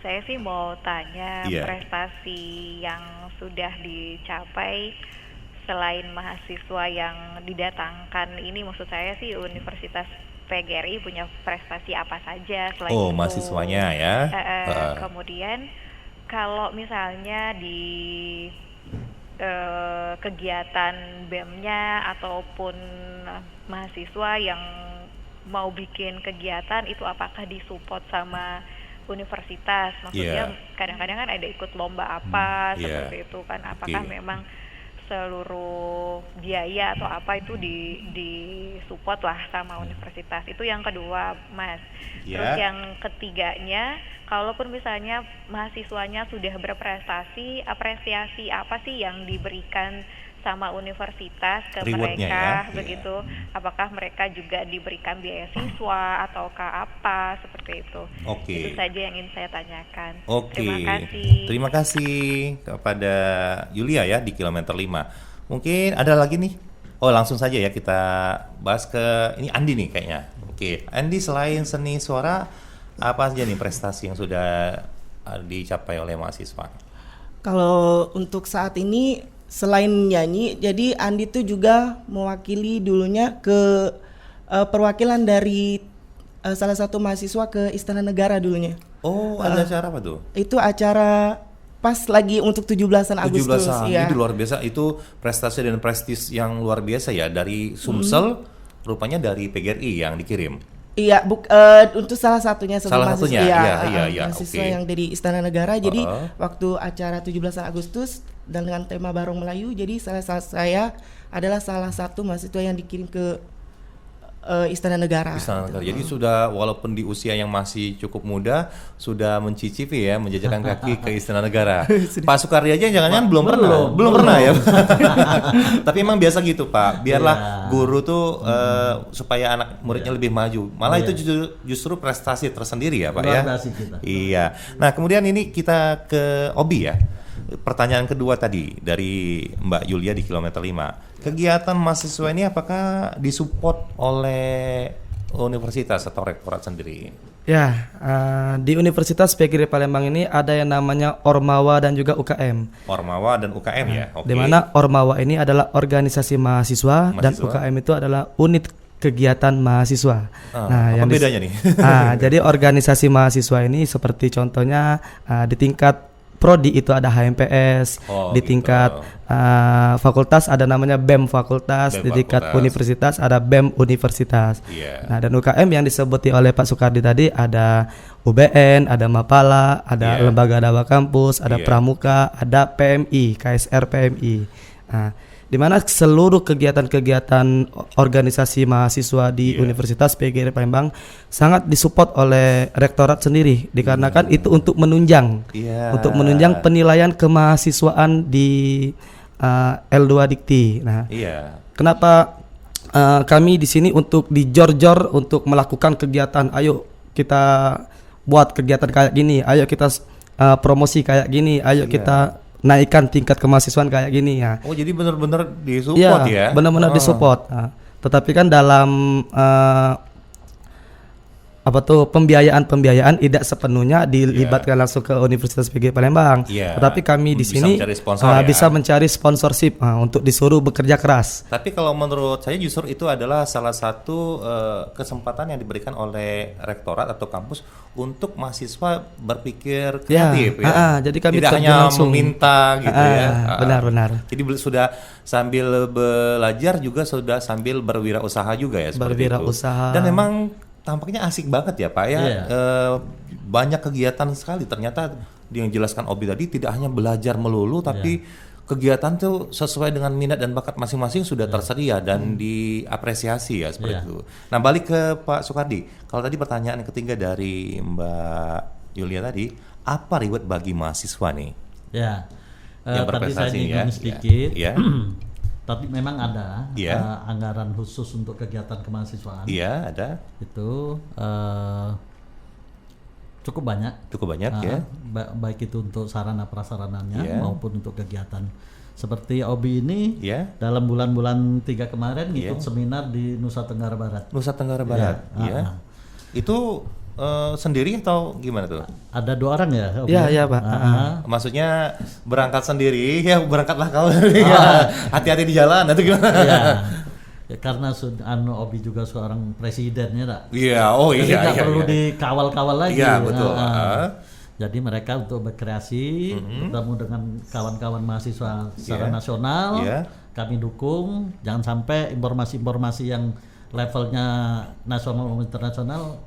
Saya sih mau tanya prestasi yang sudah dicapai selain mahasiswa yang didatangkan ini, maksud saya sih Universitas PGRI punya prestasi apa saja selain itu? Mahasiswanya ya. Kemudian kalau misalnya di kegiatan BEM-nya ataupun mahasiswa yang mau bikin kegiatan itu apakah disupport sama universitas, maksudnya kadang-kadang kan ada ikut lomba apa seperti itu kan, apakah memang seluruh biaya atau apa itu di support lah sama universitas. Itu yang kedua, Mas. Terus yang ketiganya, kalaupun misalnya mahasiswanya sudah berprestasi, apresiasi apa sih yang diberikan sama universitas ke mereka begitu? Apakah mereka juga diberikan beasiswa ataukah apa seperti itu? Itu saja yang ingin saya tanyakan. Terima kasih. Terima kasih kepada Yulia ya di kilometer 5. Mungkin ada lagi nih. Oh, langsung saja ya kita bahas ke ini Andi nih kayaknya. Andi, selain seni suara, apa saja nih prestasi yang sudah dicapai oleh mahasiswa? Kalau untuk saat ini selain nyanyi, jadi Andi tuh juga mewakili dulunya ke perwakilan dari salah satu mahasiswa ke Istana Negara dulunya. Oh, ada acara apa tuh? Itu acara pas lagi untuk 17-an Agustus. 17-an, itu luar biasa, itu prestasi dan prestis yang luar biasa ya, dari Sumsel, rupanya dari PGRI yang dikirim. Iya, untuk salah satunya mahasiswa yang dari Istana Negara. Jadi waktu acara 17 Agustus dan dengan tema Barong Melayu, jadi saya adalah salah satu mahasiswa yang dikirim ke Istana Negara. Jadi sudah, walaupun di usia yang masih cukup muda, sudah mencicipi ya, menjajakan kaki ke Istana Negara. Pak Soekardi aja jangan-jangan belum pernah ya. Tapi emang biasa gitu Pak, biarlah guru tuh supaya anak muridnya lebih maju. Malah itu justru prestasi tersendiri ya Pak ya. Iya. Nah kemudian ini kita ke Obi ya. Pertanyaan kedua tadi dari Mbak Yulia di kilometer 5. Kegiatan mahasiswa ini apakah disupport oleh universitas atau rektorat sendiri? Ya, di Universitas PGRI Palembang ini ada yang namanya Ormawa dan juga UKM. Ormawa dan UKM ya. Di mana Ormawa ini adalah organisasi mahasiswa dan UKM itu adalah unit kegiatan mahasiswa. Nah, apa bedanya nih? Jadi organisasi mahasiswa ini seperti contohnya di tingkat Prodi itu ada HMPS, di tingkat fakultas ada namanya BEM fakultas, di tingkat universitas ada BEM universitas. Nah, dan UKM yang disebuti oleh Pak Soekardi tadi ada UBN, ada Mapala, ada Lembaga Dakwah Kampus, ada Pramuka, ada PMI, KSR PMI. Nah, di mana seluruh kegiatan-kegiatan organisasi mahasiswa di Universitas PGRI Palembang sangat disupport oleh rektorat sendiri, dikarenakan itu untuk menunjang penilaian kemahasiswaan di L2 Dikti. Nah, kenapa kami di sini untuk dijor-jor untuk melakukan kegiatan? Ayo kita buat kegiatan kayak gini, ayo kita promosi kayak gini, ayo kita naikkan tingkat kemahasiswaan kayak gini ya. Oh, jadi benar-benar disupport ya? Benar-benar disupport. Tetapi kan dalam pembiayaan tidak sepenuhnya dilibatkan langsung ke Universitas PGRI Palembang. Tetapi kami di sini bisa mencari sponsorship untuk disuruh bekerja keras. Tapi kalau menurut saya justru itu adalah salah satu kesempatan yang diberikan oleh rektorat atau kampus untuk mahasiswa berpikir kreatif jadi kami tidak hanya langsung meminta gitu benar-benar. Jadi sudah sambil belajar juga sudah sambil berwirausaha juga ya, seperti berwirausaha. Dan memang tampaknya asik banget ya Pak ya. Banyak kegiatan sekali. Ternyata yang jelaskan Obi tadi tidak hanya belajar melulu, tapi kegiatan tuh sesuai dengan minat dan bakat masing-masing sudah tersedia dan diapresiasi ya, seperti itu. Nah, balik ke Pak Soekardi. Kalau tadi pertanyaan ketiga dari Mbak Yulia tadi, apa reward bagi mahasiswa nih? Yang tadi saya nyinggung sedikit. Tapi memang ada anggaran khusus untuk kegiatan kemahasiswaan. Ada. Itu cukup banyak ya. Baik itu untuk sarana prasarananya maupun untuk kegiatan. Seperti Obi ini dalam bulan-bulan 3 kemarin ikut seminar di Nusa Tenggara Barat. Itu sendiri atau gimana tuh? Ada 2 orang ya? Iya Pak. Maksudnya berangkat sendiri, ya berangkatlah kau. Hati-hati di jalan atau gimana? Ya, karena Obi juga seorang presidennya tak? Jadi nggak perlu dikawal-kawal lagi. Betul. Jadi mereka untuk berkreasi, bertemu dengan kawan-kawan mahasiswa secara nasional, kami dukung. Jangan sampai informasi-informasi yang levelnya nasional maupun internasional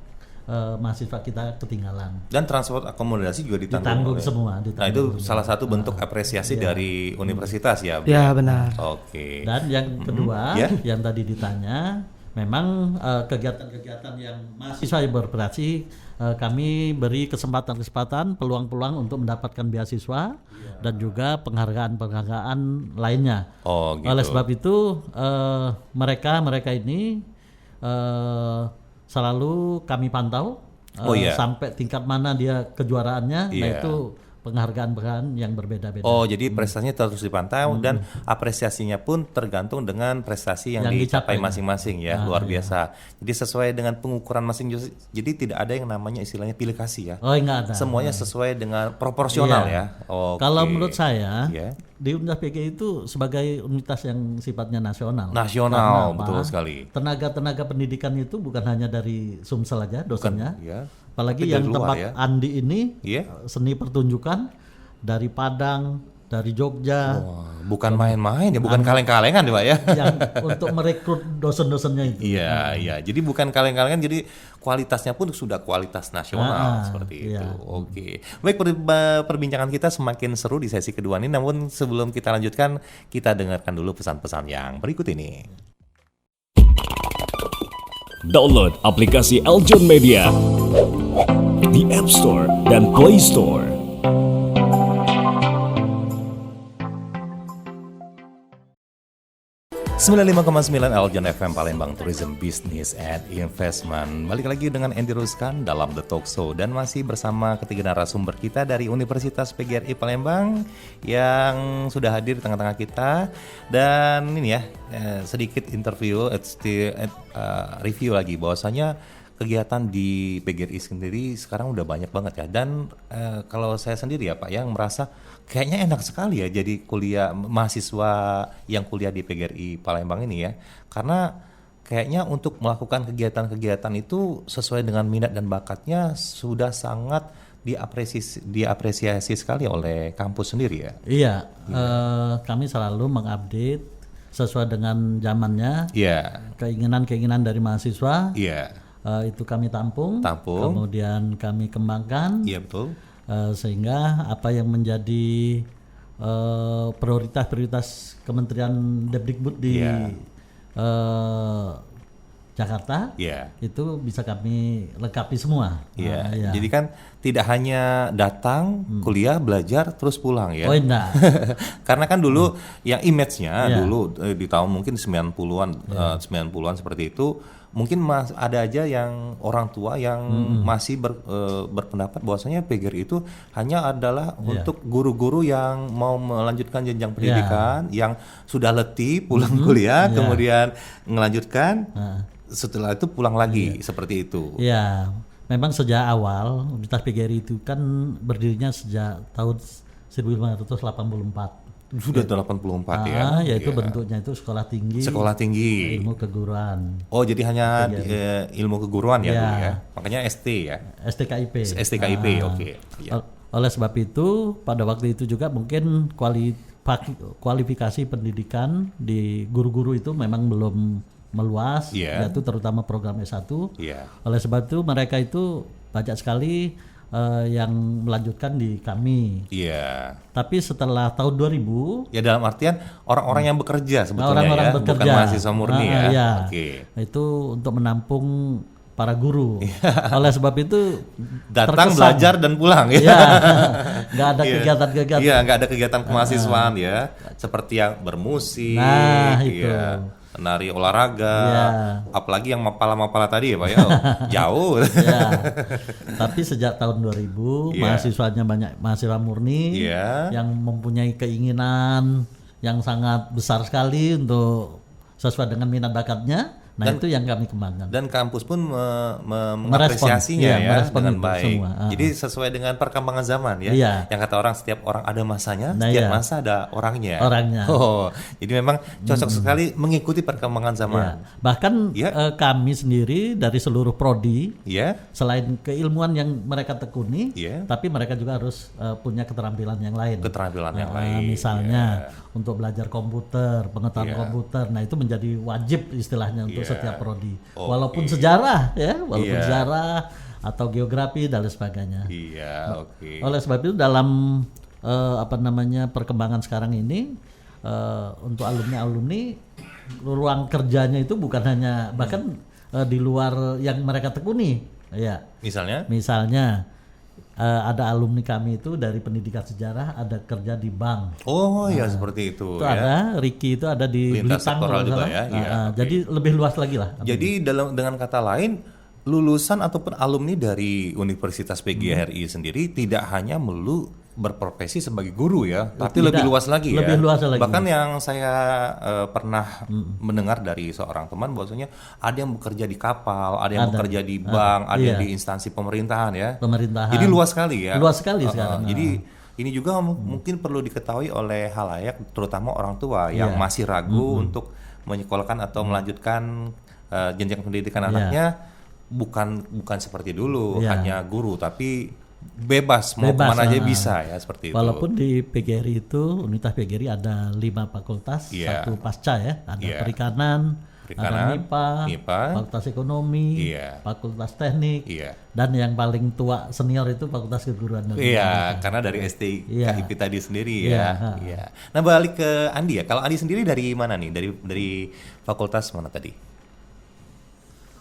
mahasiswa kita ketinggalan. Dan transport akomodasi juga ditanggung. Ditanggung semua. Nah itu salah satu bentuk apresiasi dari universitas ya. Ya benar. Oke. Dan yang kedua, yang tadi ditanya, memang kegiatan-kegiatan yang mahasiswa yang berprestasi, kami beri kesempatan-kesempatan, peluang-peluang untuk mendapatkan beasiswa dan juga penghargaan-penghargaan lainnya. Oh, gitu. Oleh sebab itu mereka ini selalu kami pantau sampai tingkat mana dia kejuaraannya. Nah itu penghargaan-penghargaan yang berbeda-beda. Oh, jadi prestasinya terus dipantau dan apresiasinya pun tergantung dengan prestasi yang dicapai masing-masing ya, luar biasa. Jadi sesuai dengan pengukuran masing-masing. Jadi tidak ada yang namanya istilahnya pilih kasih ya. Oh, enggak ada. Semuanya sesuai dengan proporsional ya. Okay. Kalau menurut saya di Universitas PGRI itu sebagai universitas yang sifatnya nasional. Nasional, betul sekali. Tenaga-tenaga pendidikan itu bukan hanya dari Sumsel aja dosennya. Apalagi yang tempat Andi ini seni pertunjukan dari Padang, dari Jogja. Bukan main-main ya, bukan kaleng-kalengan ya Pak ya. Yang untuk merekrut dosen-dosennya itu. Iya. Jadi bukan kaleng-kalengan, jadi kualitasnya pun sudah kualitas nasional seperti itu. Oke. Baik, perbincangan kita semakin seru di sesi kedua ini. Namun sebelum kita lanjutkan, kita dengarkan dulu pesan-pesan yang berikut ini. Download aplikasi Eljon Media di App Store dan Play Store. ...95,9 Eljon FM Palembang, Tourism Business and Investment. Balik lagi dengan Andy Ruskan dalam The Talk Show. Dan masih bersama ketiga narasumber kita dari Universitas PGRI Palembang yang sudah hadir di tengah-tengah kita. Dan ini ya, sedikit interview, review lagi bahwasanya kegiatan di PGRI sendiri sekarang udah banyak banget ya. Dan kalau saya sendiri ya Pak yang merasa kayaknya enak sekali ya jadi kuliah mahasiswa yang kuliah di PGRI Palembang ini ya. Karena kayaknya untuk melakukan kegiatan-kegiatan itu sesuai dengan minat dan bakatnya sudah sangat diapresiasi sekali oleh kampus sendiri ya. Iya. Kami selalu mengupdate sesuai dengan zamannya. Keinginan-keinginan dari mahasiswa. Itu kami tampung, kemudian kami kembangkan. Iya betul. Sehingga apa yang menjadi prioritas Kementerian Depdikbud di Jakarta itu bisa kami lengkapi semua. Jadi kan tidak hanya datang kuliah belajar terus pulang ya. Oh enggak. Karena kan dulu yang image-nya dulu di tahun mungkin 90-an 90-an seperti itu. Mungkin ada aja yang orang tua yang masih berpendapat bahwasanya PGRI itu hanya adalah untuk guru-guru yang mau melanjutkan jenjang pendidikan yang sudah letih pulang kuliah kemudian melanjutkan setelah itu pulang lagi seperti itu. Ya, memang sejak awal Universitas PGRI itu kan berdirinya sejak tahun 1584. Sudah 84 ya. Yaitu bentuknya itu sekolah tinggi. Ilmu keguruan. Oh, jadi hanya ilmu keguruan ya dulu ya. Makanya ST ya. STKIP, oke. Oleh sebab itu pada waktu itu juga mungkin kualifikasi pendidikan di guru-guru itu memang belum meluas, yaitu terutama program S1. Oleh sebab itu mereka itu banyak sekali yang melanjutkan di kami. Tapi setelah tahun 2000 ya dalam artian orang-orang yang bekerja sebetulnya orang-orang ya, bekerja. Bukan mahasiswa murni ya. Itu untuk menampung para guru. Oleh sebab itu datang belajar dan pulang ya. Nggak ada kegiatan-kegiatan. Nggak ada kegiatan kemahasiswaan ya. Seperti yang bermusik, menari olahraga, apalagi yang mapala-mapala tadi ya Pak ya, jauh. Tapi sejak tahun 2000 mahasiswanya banyak mahasiswa murni yang mempunyai keinginan yang sangat besar sekali untuk sesuai dengan minat bakatnya. Nah itu yang kami kembangkan. Dan kampus pun mengapresiasinya dengan baik. Semua. Jadi sesuai dengan perkembangan zaman ya. Yang kata orang setiap orang ada masanya, setiap masa ada orangnya. Jadi memang cocok sekali mengikuti perkembangan zaman. Bahkan kami sendiri dari seluruh prodi, selain keilmuan yang mereka tekuni, tapi mereka juga harus punya keterampilan yang lain. Misalnya untuk belajar komputer, pengetahuan komputer. Nah itu menjadi wajib istilahnya untuk setiap prodi. Walaupun sejarah ya, sejarah atau geografi dan lain sebagainya. Iya, oke. Oleh sebab itu dalam perkembangan sekarang ini untuk alumni ruang kerjanya itu bukan hanya bahkan di luar yang mereka tekuni, ya. Misalnya ada alumni kami itu dari pendidikan sejarah ada kerja di bank. Oh ya seperti itu. Itu ya. Ada Ricky itu ada di lintas Blitar sektoral juga ya. Jadi lebih luas lagi lah. Jadi dengan kata lain lulusan ataupun alumni dari Universitas PGRI sendiri tidak hanya melulu berprofesi sebagai guru ya, tapi lebih luas lagi ya. Luas lagi. Bahkan yang saya pernah mendengar dari seorang teman bahwasanya ada yang bekerja di kapal, ada yang bekerja di bank, ada yang di instansi pemerintahan ya. Jadi luas sekali ya. Luas sekali sekarang. Jadi ini juga mungkin perlu diketahui oleh halayak, terutama orang tua yang masih ragu untuk menyekolahkan atau melanjutkan jenjang pendidikan anaknya. Bukan seperti dulu hanya guru, tapi bebas mau kemana aja bisa ya seperti itu. Walaupun di PGRI itu Universitas PGRI ada 5 fakultas, 1 pasca ya, ada perikanan, ada MIPA, fakultas ekonomi, fakultas teknik, dan yang paling dari senior itu fakultas keguruan. Karena dari STKIP tadi sendiri ya. Nah balik ke Andi ya, kalau Andi sendiri dari mana nih? Dari fakultas mana tadi?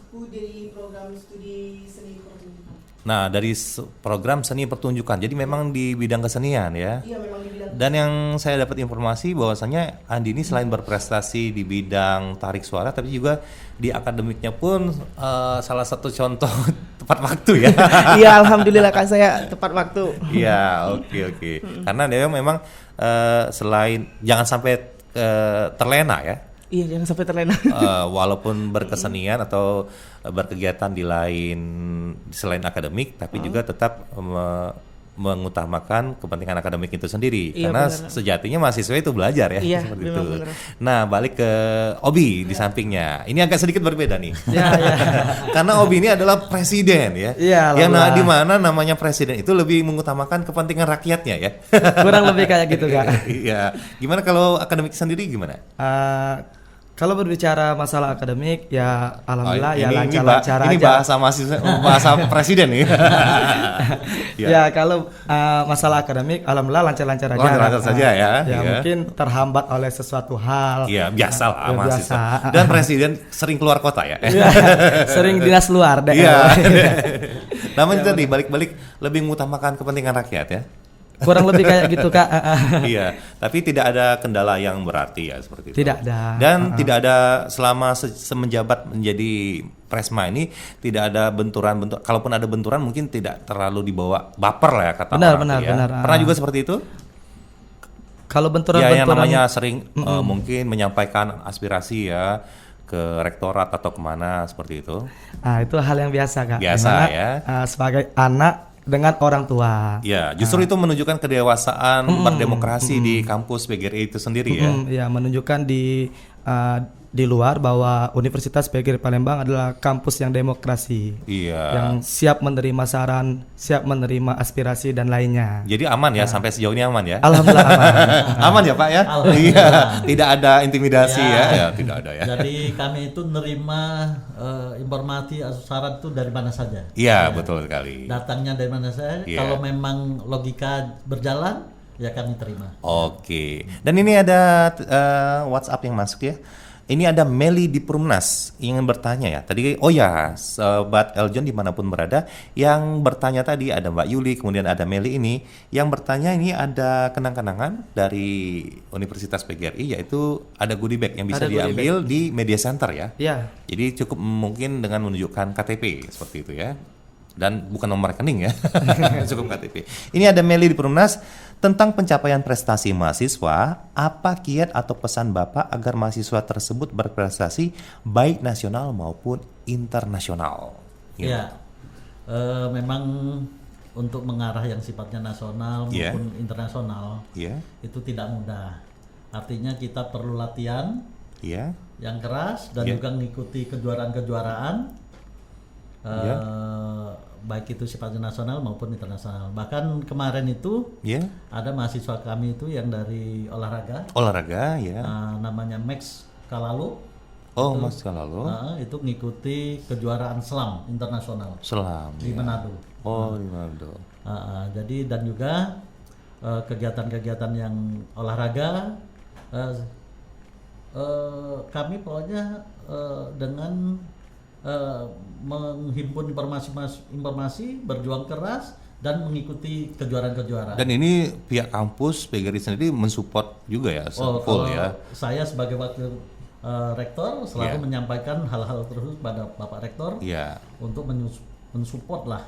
Aku dari program studi seni pertunjukan. Nah, dari program seni pertunjukan. Jadi memang di bidang kesenian ya. Iya, memang di bidang. Dan yang saya dapat informasi bahwasanya Andi ini selain berprestasi di bidang tarik suara, tapi juga di akademiknya pun salah satu contoh tepat waktu ya. Iya, alhamdulillah Kak, saya tepat waktu. Iya, oke. Karena dia memang selain jangan sampai terlena ya. Iya, jangan sampai terlena. Walaupun berkesenian atau berkegiatan di selain akademik, tapi juga tetap mengutamakan kepentingan akademik itu sendiri. Karena sejatinya mahasiswa itu belajar ya. Iya, seperti itu. benar. Nah, balik ke Obi di sampingnya. Ini agak sedikit berbeda nih. Karena Obi ini adalah presiden ya. Yang di mana namanya presiden itu lebih mengutamakan kepentingan rakyatnya ya. Kurang lebih kayak gitu Kak. Iya. Gimana kalau akademik sendiri gimana? Kalau berbicara masalah akademik ya alhamdulillah lancar-lancar aja. Ini bahasa mahasiswa, bahasa presiden nih. Ya kalau masalah akademik alhamdulillah lancar-lancar aja. Lancar saja ya. Mungkin terhambat oleh sesuatu hal. Iya, biasa lah mahasiswa. Dan presiden sering keluar kota ya. Sering dinas luar daerah. Iya. Namanya tadi balik-balik lebih mengutamakan kepentingan rakyat ya. Kurang lebih kayak gitu Kak. Iya, tapi tidak ada kendala yang berarti ya seperti itu. Tidak ada. Dan tidak ada selama semenjabat menjadi Presma ini tidak ada benturan. Kalaupun ada benturan mungkin tidak terlalu dibawa baper lah ya kata orang. Benar. Pernah juga seperti itu? Kalau benturan yang namanya sering mungkin menyampaikan aspirasi ya ke rektorat atau kemana seperti itu. Itu hal yang biasa Kak. Biasa dimana, ya. Sebagai anak dengan orang tua. Ya, justru itu menunjukkan kedewasaan berdemokrasi di kampus PGRI itu sendiri ya. Ya, menunjukkan di luar bahwa Universitas PGRI Palembang adalah kampus yang demokrasi. Iya. Yang siap menerima saran, siap menerima aspirasi dan lainnya. Jadi aman ya sampai sejauh ini aman ya. Alhamdulillah aman. Aman ya Pak ya? Iya. Tidak ada intimidasi ya, tidak ada ya. Jadi kami itu menerima informasi saran itu dari mana saja. Iya, betul sekali. Datangnya dari mana saja. Kalau memang logika berjalan ya kami terima. Oke. Dan ini ada WhatsApp yang masuk ya. Ini ada Meli di Perumnas ingin bertanya ya. Tadi Sobat Eljon dimanapun berada yang bertanya tadi ada Mbak Yuli, kemudian ada Meli ini yang bertanya ini ada kenang-kenangan dari Universitas PGRI yaitu ada goodie bag yang bisa diambil di media center ya. Iya. Jadi cukup mungkin dengan menunjukkan KTP seperti itu ya. Dan bukan nomor rekening ya. Cukup KTP. Ini ada Meli di Perumnas tentang pencapaian prestasi mahasiswa, apa kiat atau pesan Bapak agar mahasiswa tersebut berprestasi baik nasional maupun internasional? Ya, memang untuk mengarah yang sifatnya nasional maupun internasional itu tidak mudah. Artinya kita perlu latihan yang keras dan juga mengikuti kejuaraan-kejuaraan. Baik itu sifatnya nasional maupun internasional. Bahkan kemarin itu ada mahasiswa kami itu yang dari olahraga ya. Namanya Max Kalalu. Oh, Mas lalu. Itu mengikuti kejuaraan selam internasional. Selam. Di Manado. Oh, di Manado. Jadi dan juga kegiatan-kegiatan yang olahraga, kami pokoknya dengan menghimpun informasi, berjuang keras dan mengikuti kejuaraan-kejuaraan. Dan ini pihak kampus PGRI sendiri mensupport juga ya, full ya. Saya sebagai wakil rektor selalu menyampaikan hal-hal tersebut pada Bapak Rektor untuk mensupport lah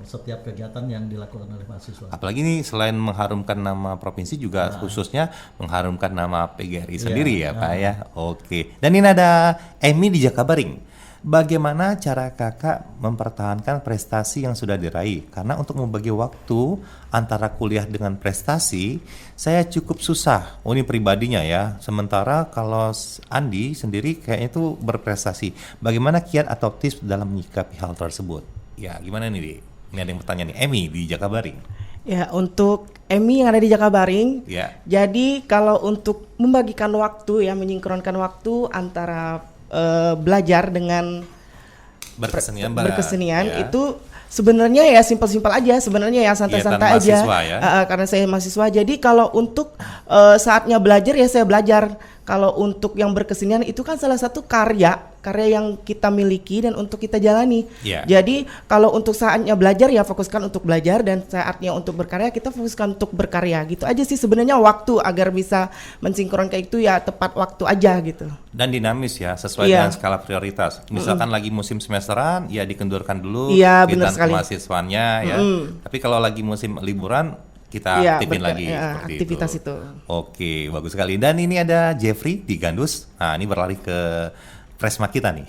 setiap kegiatan yang dilakukan oleh mahasiswa. Apalagi ini selain mengharumkan nama provinsi juga khususnya mengharumkan nama PGRI sendiri ya Pak ya. Oke. Dan ini ada Emi di Jakabaring. Bagaimana cara kakak mempertahankan prestasi yang sudah diraih? Karena untuk membagi waktu antara kuliah dengan prestasi, saya cukup susah. Ini pribadinya ya. Sementara kalau Andi sendiri kayaknya itu berprestasi. Bagaimana kiat atau tips dalam menyikapi hal tersebut? Ya, gimana nih, Di? Ini ada yang bertanya nih. Emi di Jakabaring. Ya, untuk Emi yang ada di Jakabaring. Jadi kalau untuk membagikan waktu ya, menyingkronkan waktu antara belajar dengan berkesenian itu sebenarnya ya simpel-simpel aja, sebenarnya ya santai-santai aja karena saya mahasiswa. Jadi kalau untuk saatnya belajar ya saya belajar. Kalau untuk yang berkesenian itu kan salah satu karya yang kita miliki dan untuk kita jalani. Jadi kalau untuk saatnya belajar ya fokuskan untuk belajar, dan saatnya untuk berkarya kita fokuskan untuk berkarya. Gitu aja sih sebenarnya, waktu agar bisa mensinkronkan itu ya tepat waktu aja gitu. Dan dinamis ya, sesuai dengan skala prioritas. Misalkan lagi musim semesteran ya dikendurkan dulu mahasiswanya ya. Tapi kalau lagi musim liburan kita aktifin lagi aktivitas itu. Oke, bagus sekali. Dan ini ada Jeffrey di Gandus. Nah, ini berlari ke Presma kita nih.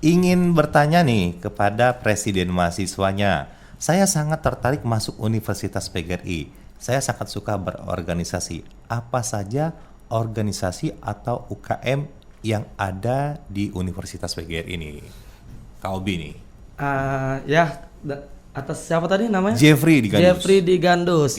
Ingin bertanya nih kepada presiden mahasiswanya. Saya sangat tertarik masuk Universitas PGRI. Saya sangat suka berorganisasi. Apa saja organisasi atau UKM yang ada di Universitas PGRI ini? Kak Obi nih. Atas siapa tadi namanya? Jeffrey di Gandus. Jeffrey di Gandus.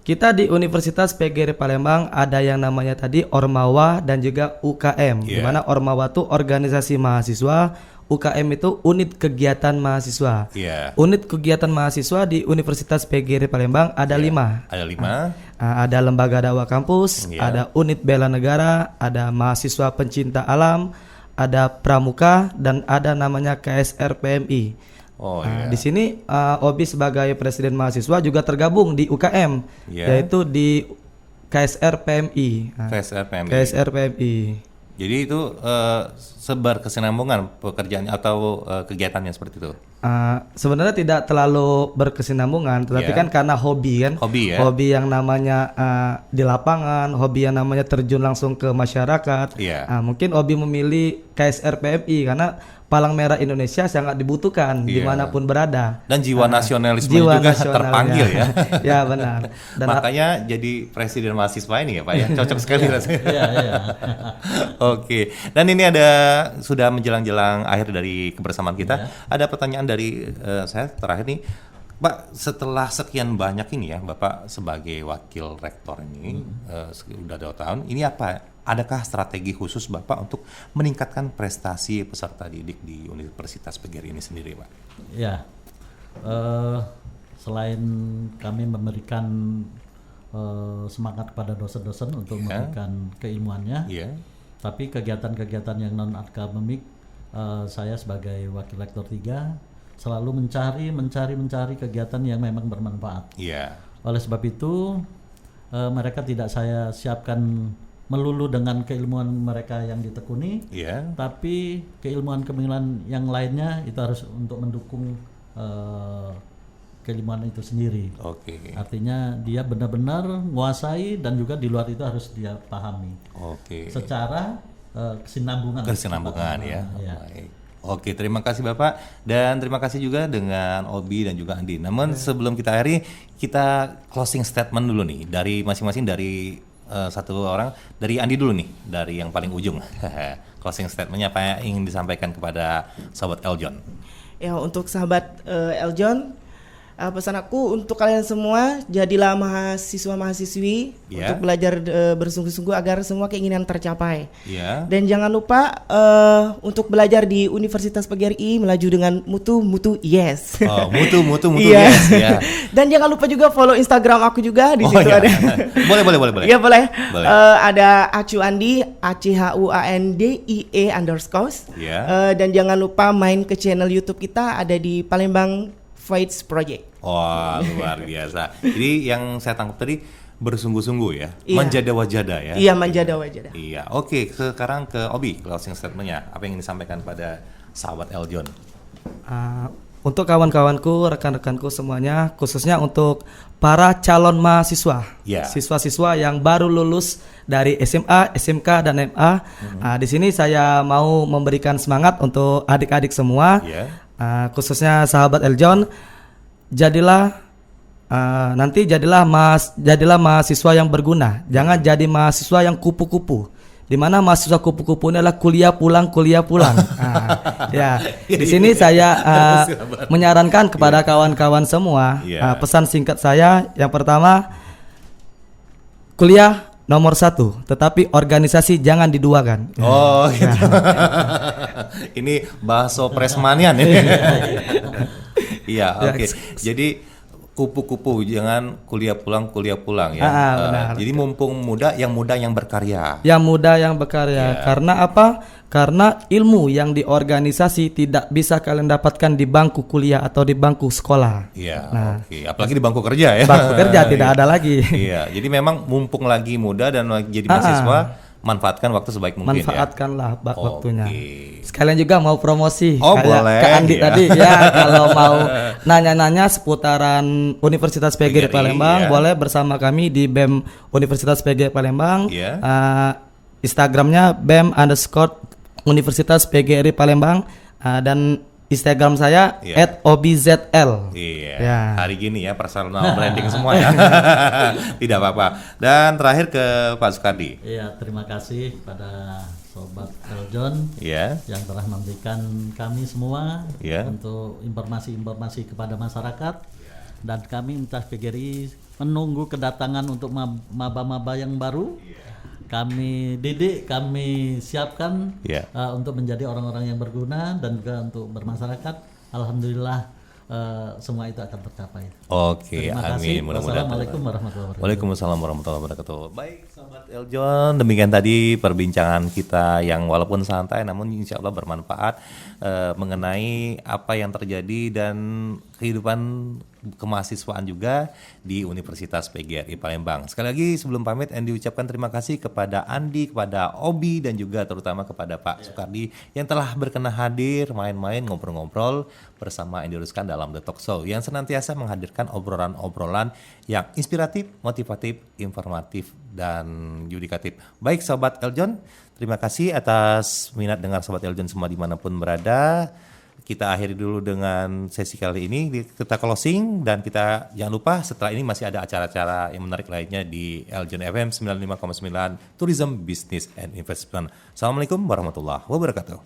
Kita di Universitas PGRI Palembang ada yang namanya tadi Ormawa dan juga UKM. Di mana Ormawa itu organisasi mahasiswa, UKM itu unit kegiatan mahasiswa. Unit kegiatan mahasiswa di Universitas PGRI Palembang ada 5. Ada 5. Ada lembaga dakwah kampus, ada unit bela negara, ada mahasiswa pencinta alam, ada pramuka, dan ada namanya KSR PMI. Di sini Obi sebagai presiden mahasiswa juga tergabung di UKM, yaitu di KSR PMI. KSR PMI. Jadi itu seberkesinambungan pekerjaannya atau kegiatannya seperti itu? Sebenarnya tidak terlalu berkesinambungan, tetapi kan karena hobi kan, hobi yang namanya di lapangan, hobi yang namanya terjun langsung ke masyarakat. Mungkin Obi memilih KSR PMI karena Palang Merah Indonesia sangat dibutuhkan dimanapun berada. Dan jiwa nasionalisme juga terpanggil ya. Ya benar. Dan makanya jadi presiden mahasiswa ini ya Pak ya, cocok sekali rasanya. Oke. Dan ini ada sudah menjelang-jelang akhir dari kebersamaan kita. Ada pertanyaan dari saya terakhir nih. Pak, setelah sekian banyak ini ya Bapak sebagai wakil rektor ini sudah 2 tahun, ini apa? Adakah strategi khusus Bapak untuk meningkatkan prestasi peserta didik di Universitas PGRI ini sendiri, Pak? Ya, selain kami memberikan semangat kepada dosen-dosen untuk memberikan keilmuannya, tapi kegiatan-kegiatan yang non-akademik, saya sebagai wakil rektor 3 selalu mencari kegiatan yang memang bermanfaat. Oleh sebab itu, mereka tidak saya siapkan melulu dengan keilmuan mereka yang ditekuni, tapi keilmuan yang lainnya itu harus untuk mendukung keilmuan itu sendiri. Artinya dia benar-benar menguasai dan juga di luar itu harus dia pahami. Secara kesinambungan. Ya. Oke, terima kasih Bapak, dan terima kasih juga dengan Obi dan juga Andi. Namun sebelum kita akhiri, kita closing statement dulu nih dari masing-masing, dari satu orang, dari Andi dulu nih, dari yang paling ujung. Closing statementnya apa yang ingin disampaikan kepada sahabat Eljon? Ya, untuk sahabat Eljon, Pesan aku untuk kalian semua, jadilah mahasiswa-mahasiswi untuk belajar bersungguh-sungguh agar semua keinginan tercapai. Dan jangan lupa untuk belajar di Universitas PGRI melaju dengan mutu yes. Mutu yes. Ya. Dan jangan lupa juga follow Instagram aku juga di situ ada. Boleh. Iya boleh. Ada Acu Andi, ACHUANDIE_. Dan jangan lupa main ke channel YouTube kita, ada di Palembang Fights Project. Wah, luar biasa. Jadi yang saya tangkap tadi bersungguh-sungguh ya, manjada-wajada ya. Iya, manjada-wajada. Iya, oke. Sekarang ke Obi, closing statement-nya. Apa yang ingin disampaikan pada sahabat Eljon? Untuk kawan-kawanku, rekan-rekanku semuanya, khususnya untuk para calon mahasiswa, siswa-siswa yang baru lulus dari SMA, SMK, dan MA. Di sini saya mau memberikan semangat untuk adik-adik semua. Khususnya sahabat Eljon, jadilah mahasiswa yang berguna. Jangan jadi mahasiswa yang kupu-kupu. Di mana mahasiswa kupu-kupu ini adalah kuliah pulang. Di sini saya menyarankan kepada kawan-kawan semua, pesan singkat saya yang pertama, kuliah nomor 1, tetapi organisasi jangan diduakan. Oh, gitu. Ini bahasa presmanian ini. Iya, oke. Jadi kupu-kupu jangan kuliah pulang ya. Jadi mumpung muda yang berkarya. Yang muda yang berkarya. Karena apa? Karena ilmu yang di organisasi tidak bisa kalian dapatkan di bangku kuliah atau di bangku sekolah. Apalagi di bangku kerja ya. Bangku kerja tidak ada lagi. Iya, jadi memang mumpung lagi muda dan lagi jadi mahasiswa, manfaatkan waktu sebaik mungkin. Manfaatkanlah waktunya. Sekalian juga mau promosi boleh, ke Andi tadi ya, kalau mau nanya-nanya seputaran Universitas PGRI Palembang, boleh bersama kami di BEM Universitas PGRI Palembang. Instagramnya BEM_Universitas PGRI Palembang, dan Instagram saya @obzl. Hari gini ya personal branding semua ya. Tidak apa-apa. Dan terakhir ke Pak Sukardi. Iya, terima kasih pada Sobat Eljon yang telah memberikan kami semua untuk informasi-informasi kepada masyarakat. Dan kami Universitas PGRI menunggu kedatangan untuk maba-maba yang baru. Kami didik, kami siapkan untuk menjadi orang-orang yang berguna dan juga untuk bermasyarakat. Alhamdulillah semua itu akan tercapai. Oke, amin. Wassalamualaikum warahmatullahi wabarakatuh. Waalaikumsalam warahmatullahi wabarakatuh. Baik, sahabat Eljon, demikian tadi perbincangan kita yang walaupun santai namun insya Allah bermanfaat mengenai apa yang terjadi dan kehidupan kemahasiswaan juga di Universitas PGRI Palembang. Sekali lagi sebelum pamit, Andi ucapkan terima kasih kepada Andi, kepada Obi, dan juga terutama kepada Pak Sukardi yang telah berkenan hadir, main-main, ngobrol-ngobrol bersama Andi Ruskan dalam The Talk Show yang senantiasa menghadirkan obrolan-obrolan yang inspiratif, motivatif, informatif, dan yudikatif. Baik Sobat Eljon, terima kasih atas minat dengar Sobat Eljon semua dimanapun berada. Kita akhiri dulu dengan sesi kali ini, kita closing, dan kita jangan lupa setelah ini masih ada acara-acara yang menarik lainnya di Eljon FM 95,9 Tourism, Business, and Investment. Assalamualaikum warahmatullahi wabarakatuh.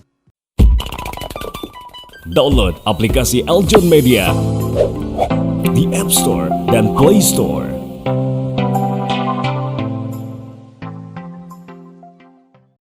Download aplikasi Eljon Media di App Store dan Play Store.